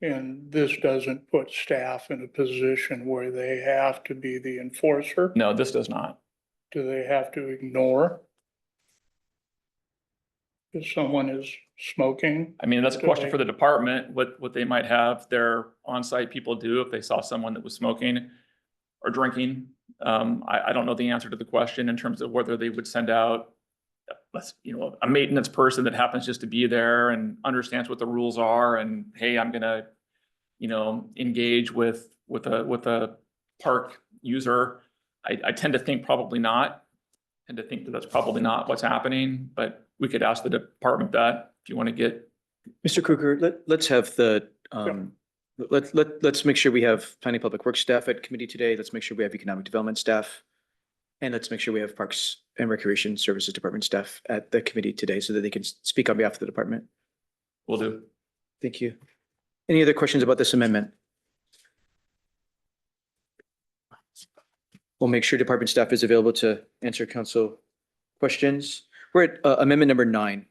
G: And this doesn't put staff in a position where they have to be the enforcer?
H: No, this does not.
G: Do they have to ignore? if someone is smoking?
H: I mean, that's a question for the department, what they might have their on-site people do if they saw someone that was smoking or drinking. I don't know the answer to the question in terms of whether they would send out a maintenance person that happens just to be there and understands what the rules are and, hey, I'm gonna, engage with a park user. I tend to think probably not. And to think that that's probably not what's happening, but we could ask the department that if you want to get.
A: Mr. Kruger, let's have let's make sure we have planning public works staff at committee today. Let's make sure we have economic development staff. And let's make sure we have Parks and Recreation Services Department staff at the committee today so that they can speak on behalf of the department.
H: Will do.
A: Thank you. Any other questions about this amendment? We'll make sure department staff is available to answer council questions. We're at amendment number 9.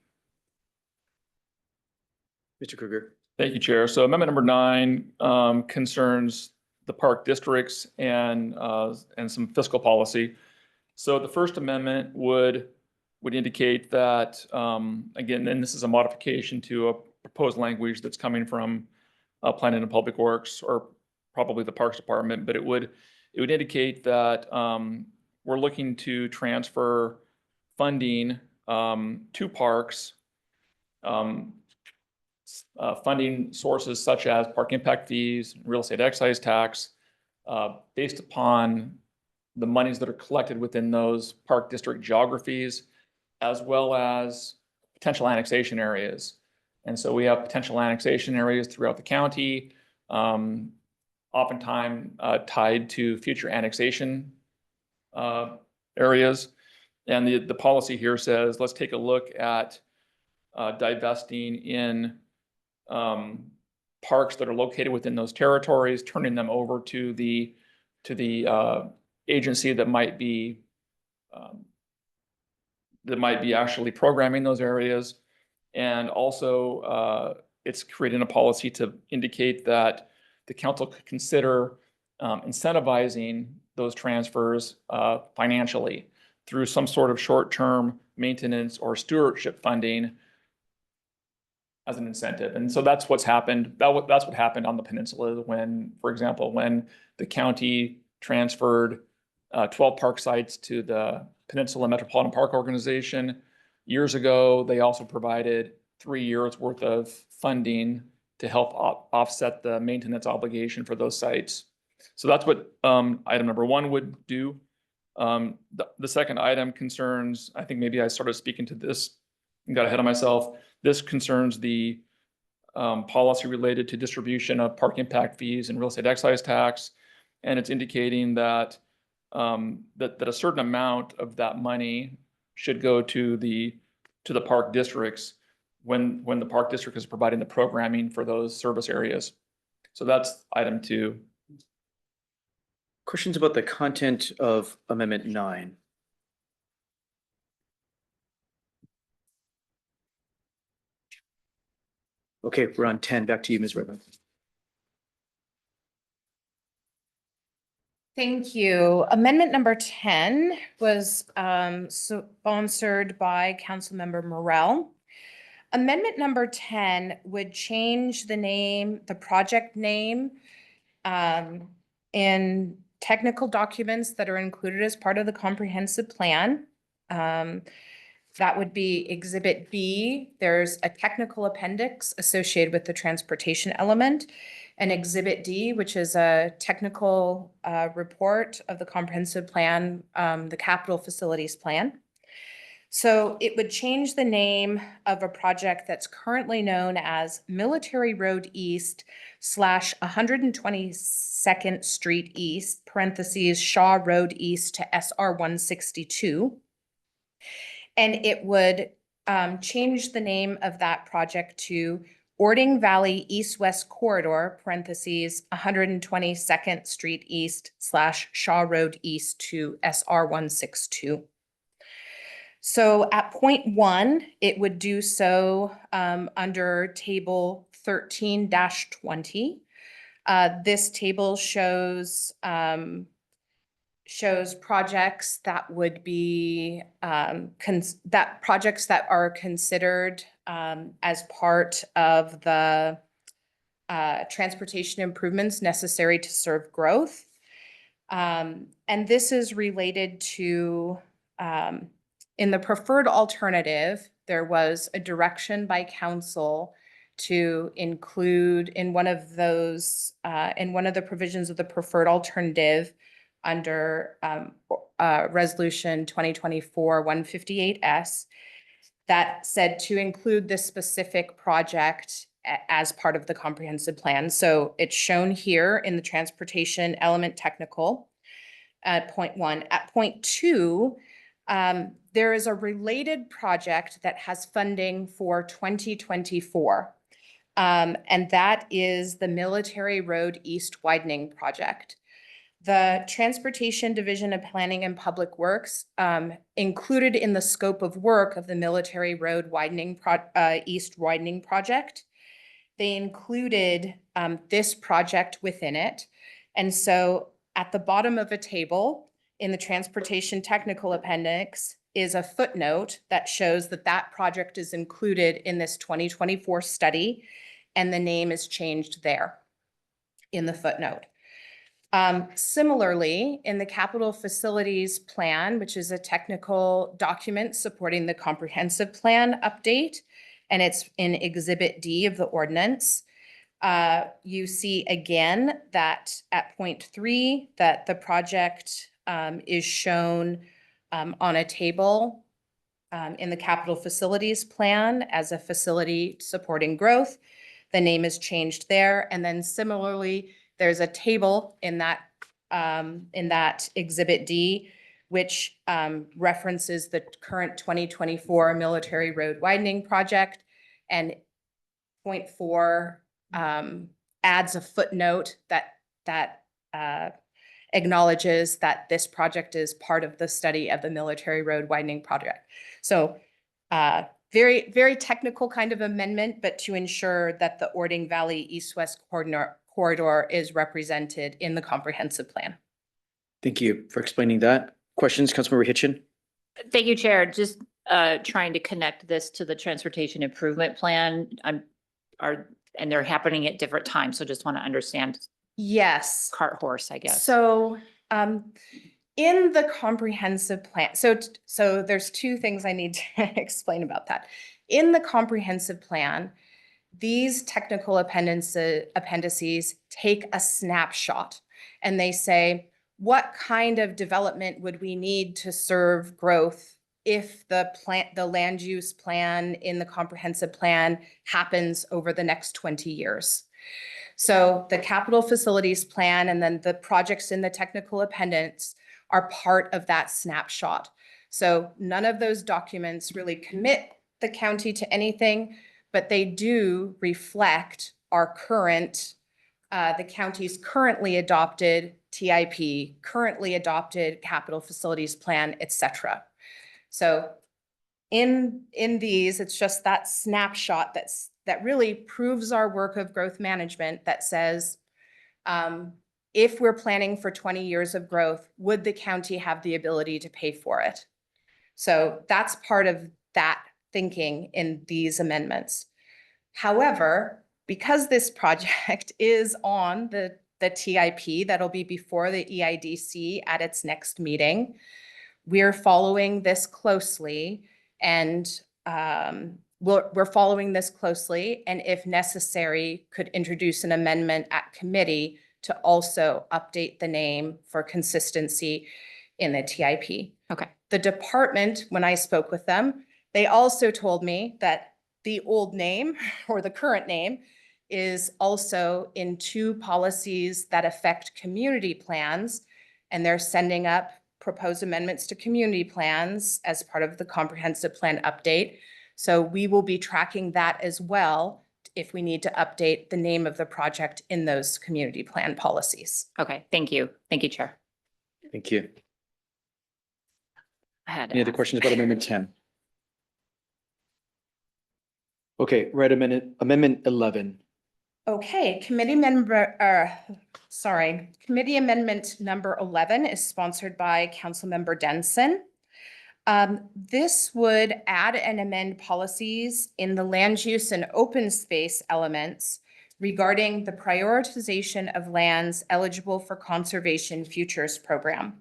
A: Mr. Kruger.
H: Thank you, Chair. So amendment number 9 concerns the park districts and some fiscal policy. So the first amendment would indicate that, again, and this is a modification to a proposed language that's coming from Planning and Public Works, or probably the Parks Department, but it would indicate that we're looking to transfer funding to parks, funding sources such as park impact fees, real estate excise tax, based upon the monies that are collected within those park district geographies, as well as potential annexation areas. And so we have potential annexation areas throughout the county, oftentimes tied to future annexation areas. And the policy here says, let's take a look at divesting in parks that are located within those territories, turning them over to the agency that might be actually programming those areas. And also it's creating a policy to indicate that the council could consider incentivizing those transfers financially through some sort of short-term maintenance or stewardship funding as an incentive. And so that's what's happened. That's what happened on the peninsula when, for example, when the county transferred 12 park sites to the Peninsula Metropolitan Park Organization years ago. They also provided 3 years worth of funding to help offset the maintenance obligation for those sites. So that's what item number 1 would do. The second item concerns, I think maybe I started speaking to this and got ahead of myself. This concerns the policy related to distribution of park impact fees and real estate excise tax. And it's indicating that that a certain amount of that money should go to the park districts when the park district is providing the programming for those service areas. So that's item 2.
A: Questions about the content of amendment 9? Okay, we're on 10. Back to you, Ms. Redmond.
C: Thank you. Amendment number 10 was sponsored by Councilmember Morrell. Amendment number 10 would change the project name in technical documents that are included as part of the comprehensive plan. That would be Exhibit B. There's a technical appendix associated with the transportation element, and Exhibit D, which is a technical report of the comprehensive plan, the capital facilities plan. So it would change the name of a project that's currently known as Military Road East / 122nd Street East, parentheses, Shaw Road East to SR 162. And it would change the name of that project to Ording Valley East-West Corridor, parentheses, 122nd Street East / Shaw Road East to SR 162. So at point 1, it would do so under table 13-20. This table shows shows projects that would be, projects that are considered as part of the transportation improvements necessary to serve growth. And this is related to, in the preferred alternative, there was a direction by council to include in one of those, in one of the provisions of the preferred alternative under Resolution 2024-158S that said to include this specific project as part of the comprehensive plan. So it's shown here in the transportation element technical at point 1. At point 2, there is a related project that has funding for 2024. And that is the Military Road East Widening Project. The Transportation Division of Planning and Public Works included in the scope of work of the Military Road East Widening Project. They included this project within it. And so at the bottom of a table in the Transportation Technical Appendix is a footnote that shows that that project is included in this 2024 study, and the name is changed there in the footnote. Similarly, in the Capital Facilities Plan, which is a technical document supporting the comprehensive plan update, and it's in Exhibit D of the ordinance, you see again that at point 3, that the project is shown on a table in the Capital Facilities Plan as a facility supporting growth. The name is changed there. And then similarly, there's a table in that Exhibit D, which references the current 2024 Military Road Widening Project, and point 4 adds a footnote that acknowledges that this project is part of the study of the Military Road Widening Project. So very, very technical kind of amendment, but to ensure that the Ording Valley East-West corridor is represented in the comprehensive plan.
A: Thank you for explaining that. Questions, Councilmember Hitchin?
I: Thank you, Chair. Just trying to connect this to the transportation improvement plan. And they're happening at different times. So just want to understand
C: Yes.
I: cart horse, I guess.
C: So in the comprehensive plan, so there's 2 things I need to explain about that. In the comprehensive plan, these technical appendices take a snapshot and they say, what kind of development would we need to serve growth if the land use plan in the comprehensive plan happens over the next 20 years? So the capital facilities plan and then the projects in the technical appendix are part of that snapshot. So none of those documents really commit the county to anything, but they do reflect our current, the county's currently adopted TIP, currently adopted capital facilities plan, et cetera. So in these, it's just that snapshot that really proves our work of growth management that says, if we're planning for 20 years of growth, would the county have the ability to pay for it? So that's part of that thinking in these amendments. However, because this project is on the TIP that'll be before the EIDC at its next meeting, we're following this closely, and we're following this closely, and if necessary, could introduce an amendment at committee to also update the name for consistency in the TIP.
I: Okay.
C: The department, when I spoke with them, they also told me that the old name or the current name is also in 2 policies that affect community plans, and they're sending up proposed amendments to community plans as part of the comprehensive plan update. So we will be tracking that as well if we need to update the name of the project in those community plan policies.
I: Okay. Thank you. Thank you, Chair.
A: Thank you.
I: I had to
A: Any other
I: ask.
A: questions about Amendment 10? Okay, right, Amendment 11.
C: Okay, committee amendment number 11 is sponsored by Councilmember Denson. This would add and amend policies in the land use and open space elements regarding the prioritization of lands eligible for conservation futures program.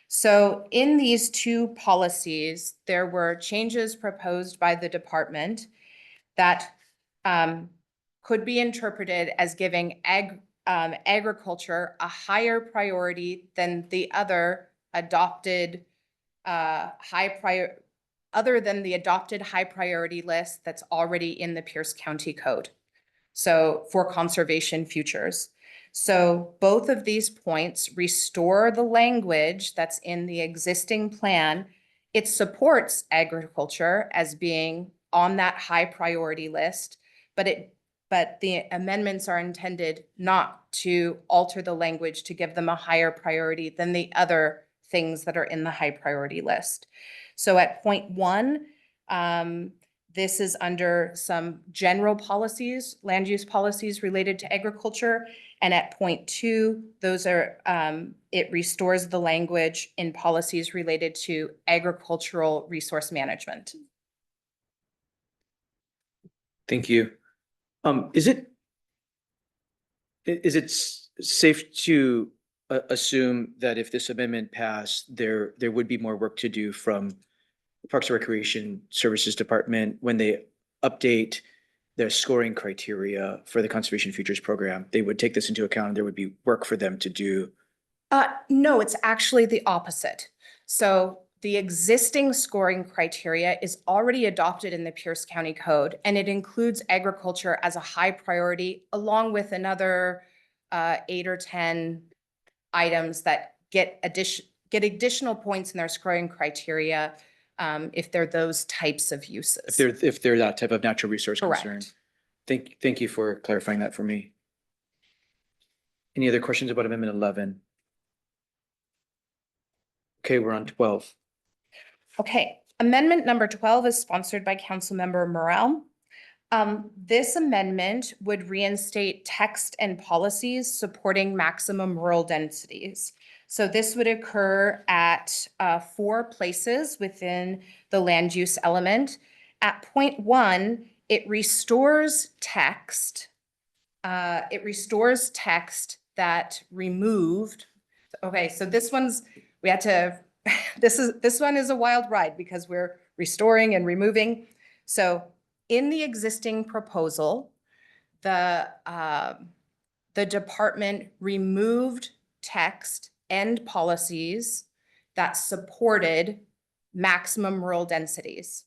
C: So in these two policies, there were changes proposed by the department that could be interpreted as giving agriculture a higher priority than the other adopted other than the adopted high priority list that's already in the Pierce County Code. So for conservation futures. So both of these points restore the language that's in the existing plan. It supports agriculture as being on that high priority list, but the amendments are intended not to alter the language to give them a higher priority than the other things that are in the high priority list. So at point 1, this is under some general policies, land use policies related to agriculture. And at point 2, those are, it restores the language in policies related to agricultural resource management.
A: Thank you. Is it safe to assume that if this amendment passed, there would be more work to do from the Parks and Recreation Services Department when they update their scoring criteria for the Conservation Futures Program? They would take this into account and there would be work for them to do.
C: No, it's actually the opposite. So the existing scoring criteria is already adopted in the Pierce County Code, and it includes agriculture as a high priority, along with another 8 or 10 items that get additional points in their scoring criteria if they're those types of uses.
A: If they're that type of natural resource concern.
C: Correct.
A: Thank you for clarifying that for me. Any other questions about Amendment 11? Okay, we're on 12.
C: Okay, amendment number 12 is sponsored by Councilmember Morel. This amendment would reinstate text and policies supporting maximum rural densities. So this would occur at 4 places within the land use element. At point 1, it restores text. It restores text that removed. Okay, so this one's, we had to, this one is a wild ride because we're restoring and removing. So in the existing proposal, the department removed text and policies that supported maximum rural densities.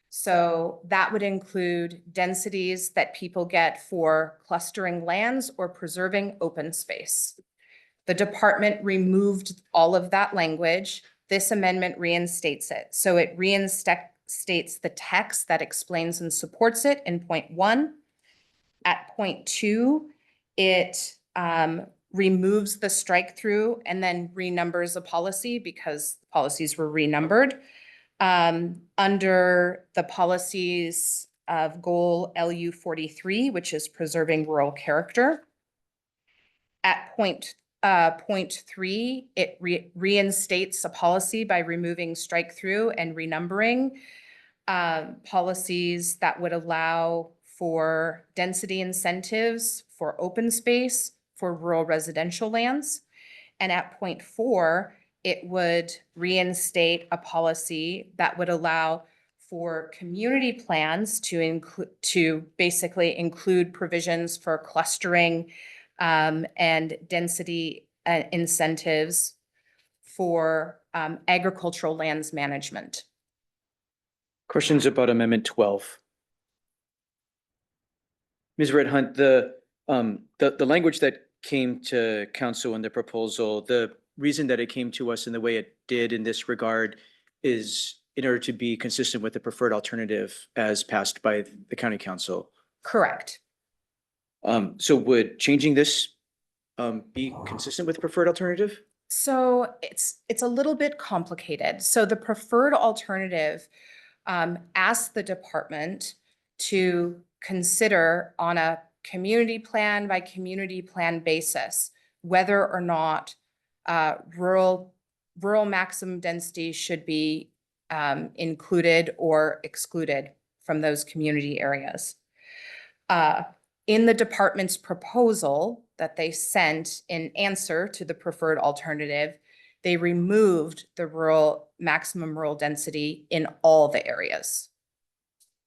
C: So that would include densities that people get for clustering lands or preserving open space. The department removed all of that language. This amendment reinstates it. So it reinstates the text that explains and supports it in point 1. At point 2, it removes the strike through and then renumbers a policy because policies were renumbered. Under the policies of goal LU 43, which is preserving rural character. At point 3, it reinstates a policy by removing strike through and renumbering policies that would allow for density incentives for open space for rural residential lands. And at point 4, it would reinstate a policy that would allow for community plans to basically include provisions for clustering and density incentives for agricultural lands management.
A: Questions about Amendment 12? Ms. Red Hunt, the language that came to council in the proposal, the reason that it came to us in the way it did in this regard is in order to be consistent with the preferred alternative as passed by the county council.
C: Correct.
A: So would changing this be consistent with preferred alternative?
C: So it's a little bit complicated. So the preferred alternative asks the department to consider on a community plan by community plan basis, whether or not rural maximum density should be included or excluded from those community areas. In the department's proposal that they sent in answer to the preferred alternative, they removed the maximum rural density in all the areas.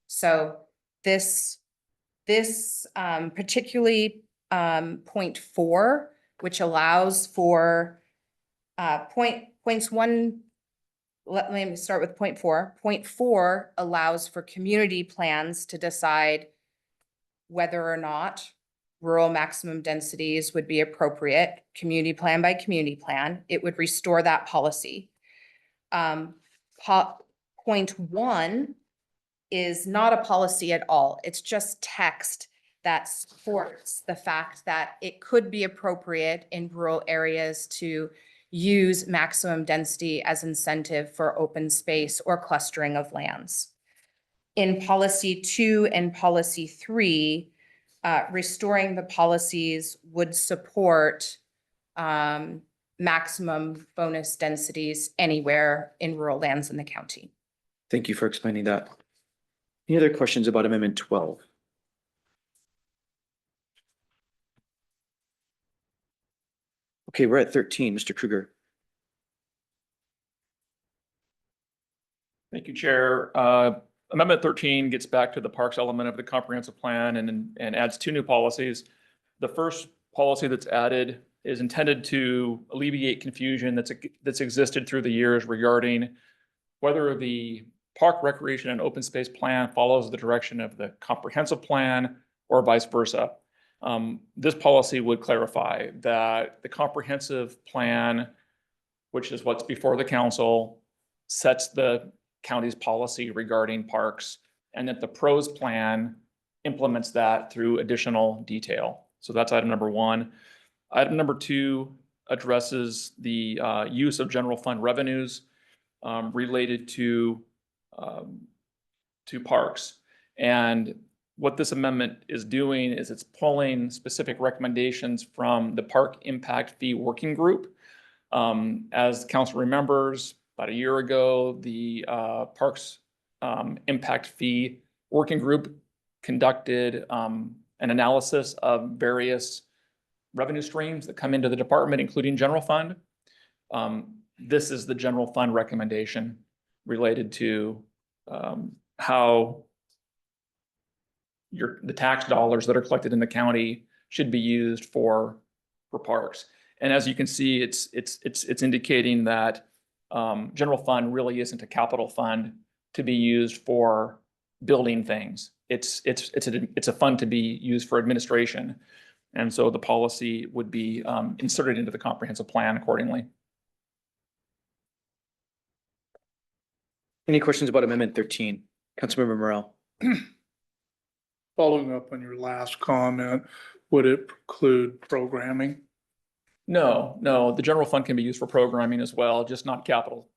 C: So this particularly point 4, which allows for points 1. Let me start with point 4. Point 4 allows for community plans to decide whether or not rural maximum densities would be appropriate, community plan by community plan. It would restore that policy. Point 1 is not a policy at all. It's just text that supports the fact that it could be appropriate in rural areas to use maximum density as incentive for open space or clustering of lands. In policy 2 and policy 3, restoring the policies would support maximum bonus densities anywhere in rural lands in the county.
A: Thank you for explaining that. Any other questions about Amendment 12? Okay, we're at 13, Mr. Krueger.
H: Thank you, Chair. Amendment 13 gets back to the parks element of the comprehensive plan and adds 2 new policies. The first policy that's added is intended to alleviate confusion that's existed through the years regarding whether the park recreation and open space plan follows the direction of the comprehensive plan or vice versa. This policy would clarify that the comprehensive plan, which is what's before the council, sets the county's policy regarding parks, and that the PROS plan implements that through additional detail. So that's item number 1. Item number 2 addresses the use of general fund revenues related to parks. And what this amendment is doing is it's pulling specific recommendations from the Park Impact Fee Working Group. As the council remembers, about a year ago, the Parks Impact Fee Working Group conducted an analysis of various revenue streams that come into the department, including general fund. This is the general fund recommendation related to how the tax dollars that are collected in the county should be used for parks. And as you can see, it's indicating that general fund really isn't a capital fund to be used for building things. It's a fund to be used for administration. And so the policy would be inserted into the comprehensive plan accordingly.
A: Any questions about Amendment 13? Councilmember Morel.
G: Following up on your last comment, would it preclude programming?
H: No, the general fund can be used for programming as well, just not capital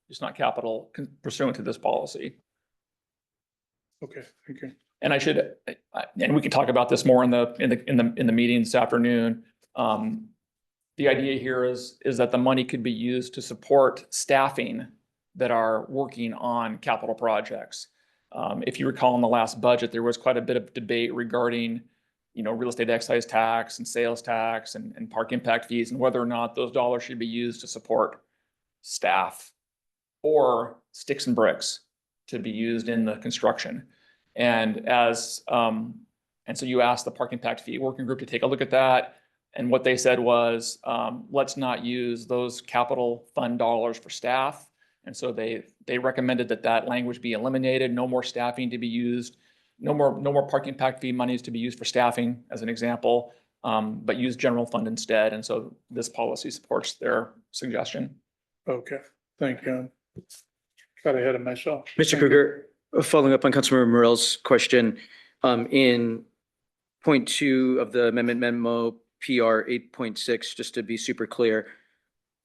H: pursuant to this policy.
G: Okay, thank you.
H: And and we can talk about this more in the meeting this afternoon. The idea here is that the money could be used to support staffing that are working on capital projects. If you recall in the last budget, there was quite a bit of debate regarding, real estate excise tax and sales tax and park impact fees, and whether or not those dollars should be used to support staff or sticks and bricks to be used in the construction. And so you asked the Park Impact Fee Working Group to take a look at that. And what they said was, let's not use those capital fund dollars for staff. And so they recommended that language be eliminated, no more staffing to be used, no more park impact fee monies to be used for staffing, as an example, but use general fund instead. And so this policy supports their suggestion.
G: Okay, thank you. Got ahead of myself.
A: Mr. Krueger, following up on Councilmember Morel's question, in point 2 of the amendment memo, PR 8.6, just to be super clear,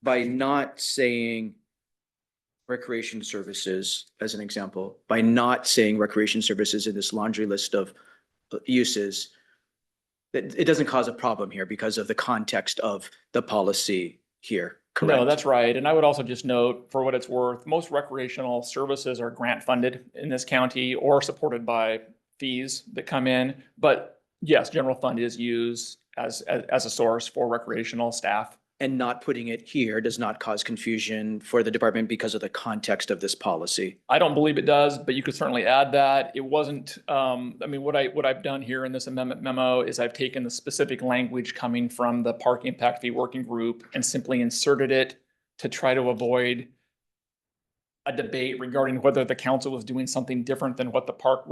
A: by not saying recreation services, as an example, by not saying recreation services in this laundry list of uses, It doesn't cause a problem here because of the context of the policy here, correct?
H: No, that's right. And I would also just note, for what it's worth, most recreational services are grant funded in this county or supported by fees that come in. But yes, general fund is used as a source for recreational staff.
A: And not putting it here does not cause confusion for the department because of the context of this policy.
H: I don't believe it does, but you could certainly add that. It wasn't, I mean, what I've done here in this amendment memo is I've taken the specific language coming from the Park Impact Fee Working Group and simply inserted it to try to avoid a debate regarding whether the council was doing something different than what the Park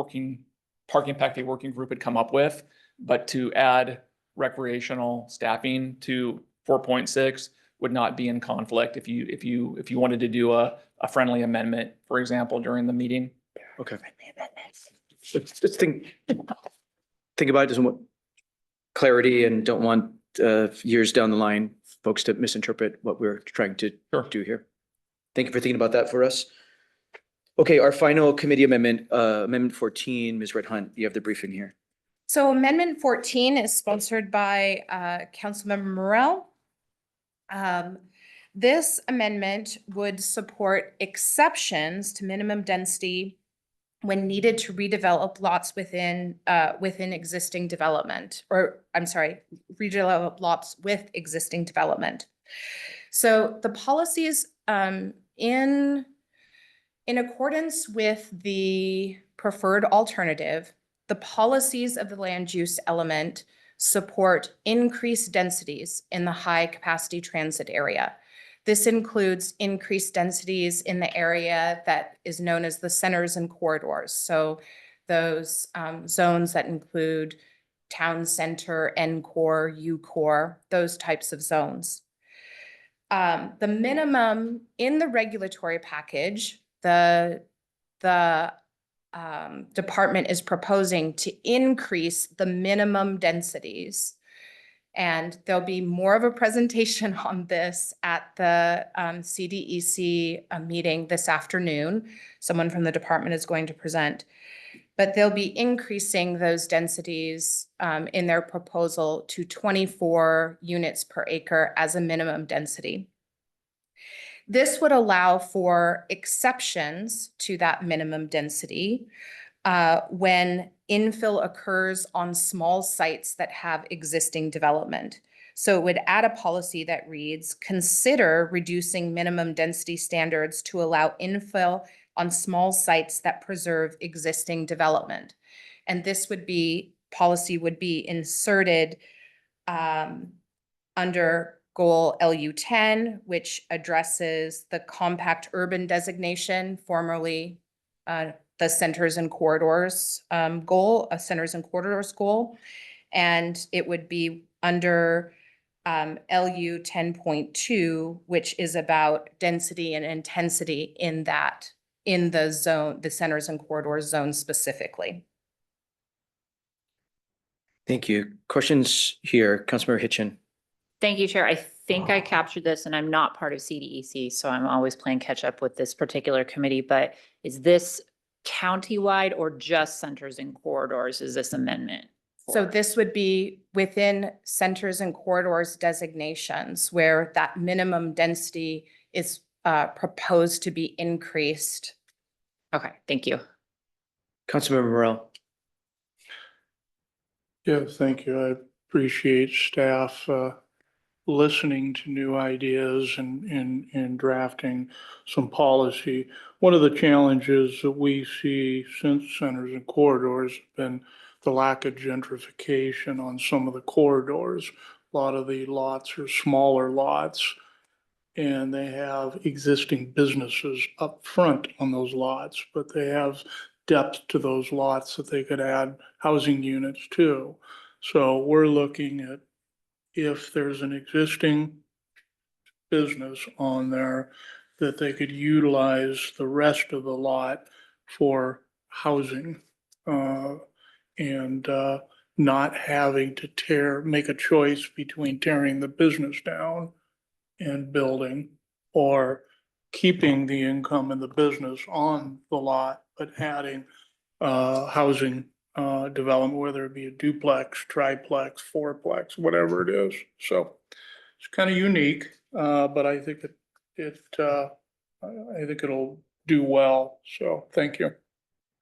H: Impact Fee Working Group had come up with. But to add recreational staffing to 4.6 would not be in conflict if you wanted to do a friendly amendment, for example, during the meeting.
A: Okay. Let's think about it, doesn't want clarity and don't want years down the line, folks to misinterpret what we're trying to do here. Thank you for thinking about that for us. Okay, our final committee amendment, Amendment 14, Ms. Red Hunt, you have the briefing here.
C: So Amendment 14 is sponsored by Councilmember Morrell. This amendment would support exceptions to minimum density when needed to redevelop lots within existing development, or I'm sorry, redevelop lots with existing development. So the policies in accordance with the preferred alternative, the policies of the land use element support increased densities in the high capacity transit area. This includes increased densities in the area that is known as the centers and corridors. So those zones that include town center, N-core, U-core, those types of zones. The minimum in the regulatory package, the department is proposing to increase the minimum densities. And there'll be more of a presentation on this at the CDEC meeting this afternoon. Someone from the department is going to present. But they'll be increasing those densities in their proposal to 24 units per acre as a minimum density. This would allow for exceptions to that minimum density when infill occurs on small sites that have existing development. So it would add a policy that reads, consider reducing minimum density standards to allow infill on small sites that preserve existing development. And this policy would be inserted under Goal LU10, which addresses the compact urban designation, formerly the centers and corridors goal, a centers and corridors goal. And it would be under LU 10.2, which is about density and intensity in the zone, the centers and corridors zone specifically.
A: Thank you. Questions here, Councilmember Hitchin.
I: Thank you, Chair. I think I captured this and I'm not part of CDEC, so I'm always playing catch up with this particular committee, but is this countywide or just centers and corridors is this amendment?
C: So this would be within centers and corridors designations where that minimum density is proposed to be increased.
I: Okay, thank you.
A: Councilmember Morrell.
G: Yeah, thank you. I appreciate staff listening to new ideas and drafting some policy. One of the challenges that we see since centers and corridors have been the lack of gentrification on some of the corridors. A lot of the lots are smaller lots and they have existing businesses up front on those lots, but they have depth to those lots that they could add housing units to. So we're looking at if there's an existing business on there, that they could utilize the rest of the lot for housing and not having to make a choice between tearing the business down and building or keeping the income in the business on the lot, but adding housing development, whether it be a duplex, triplex, fourplex, whatever it is. So it's kind of unique, but I think I think it'll do well. So thank you.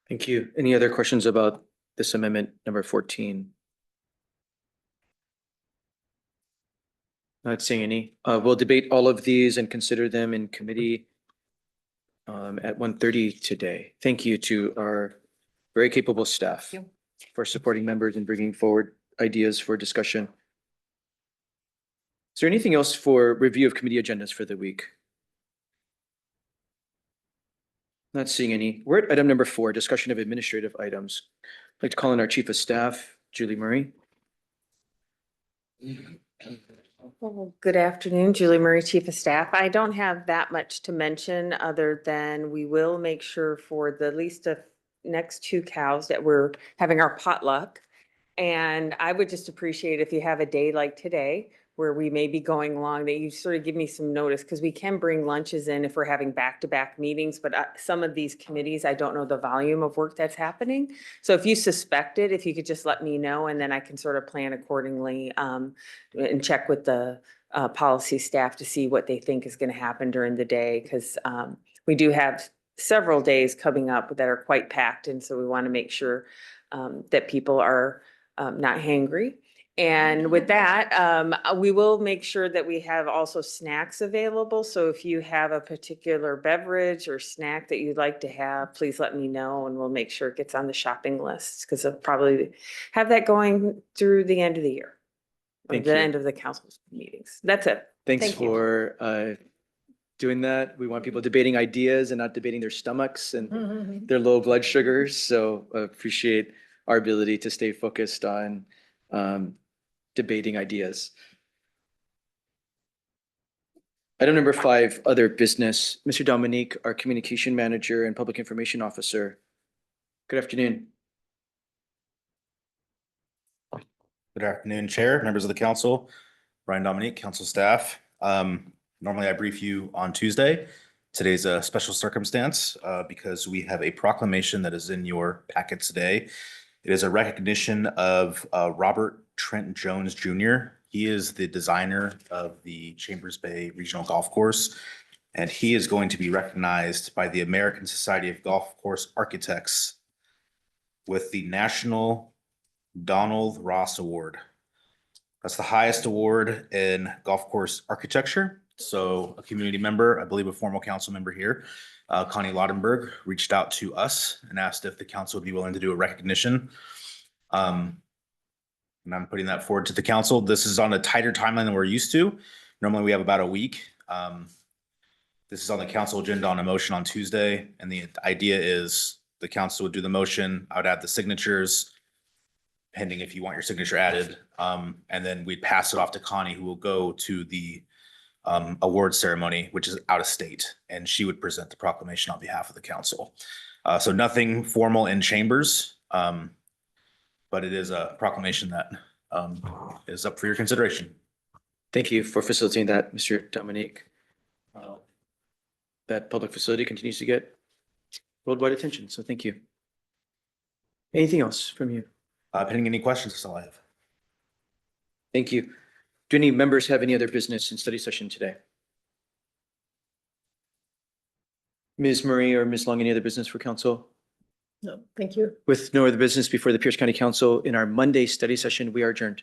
A: Thank you. Any other questions about this amendment number 14? Not seeing any. We'll debate all of these and consider them in committee at 1:30 today. Thank you to our very capable staff
C: Thank you.
A: for supporting members and bringing forward ideas for discussion. Is there anything else for review of committee agendas for the week? Not seeing any. We're at item number 4, discussion of administrative items. I'd like to call in our Chief of Staff, Julie Murray.
J: Well, good afternoon, Julie Murray, Chief of Staff. I don't have that much to mention other than we will make sure for the least of next 2 cows that we're having our potluck. And I would just appreciate if you have a day like today where we may be going along, that you sort of give me some notice, because we can bring lunches in if we're having back-to-back meetings, but some of these committees, I don't know the volume of work that's happening. So if you suspect it, if you could just let me know, and then I can sort of plan accordingly, and check with the policy staff to see what they think is going to happen during the day, because we do have several days coming up that are quite packed, and so we want to make sure that people are not hangry. And with that, we will make sure that we have also snacks available. So if you have a particular beverage or snack that you'd like to have, please let me know, and we'll make sure it gets on the shopping list, because I'll probably have that going through the end of the year. Or
A: Thank
J: the
A: you.
J: end of the council meetings. That's it.
A: Thanks
J: Thank you.
A: for doing that. We want people debating ideas and not debating their stomachs and
B: Mhm.
A: their low blood sugars. So I appreciate our ability to stay focused on debating ideas. Item number 5, other business. Mr. Dominique, our communication manager and public information officer. Good afternoon.
K: Good afternoon, Chair, members of the council, Brian Dominique, council staff. Normally I brief you on Tuesday. Today's a special circumstance because we have a proclamation that is in your packet today. It is a recognition of Robert Trent Jones Jr. He is the designer of the Chambers Bay Regional Golf Course, and he is going to be recognized by the American Society of Golf Course Architects with the National Donald Ross Award. That's the highest award in golf course architecture. So a community member, I believe a formal council member here, Connie Laudenberg, reached out to us and asked if the council would be willing to do a recognition. And I'm putting that forward to the council. This is on a tighter timeline than we're used to. Normally we have about a week. This is on the council agenda on a motion on Tuesday. And the idea is the council would do the motion. I would add the signatures, pending if you want your signature added. And then we'd pass it off to Connie, who will go to the award ceremony, which is out of state. And she would present the proclamation on behalf of the council. So nothing formal in chambers, but it is a proclamation that is up for your consideration.
A: Thank you for facilitating that, Mr. Dominique. That public facility continues to get worldwide attention, so thank you. Anything else from you?
K: Pending any questions, that's all I have.
A: Thank you. Do any members have any other business in study session today? Ms. Murray or Ms. Long, any other business for council?
B: No, thank you.
A: With no other business before the Pierce County Council, in our Monday study session, we are adjourned.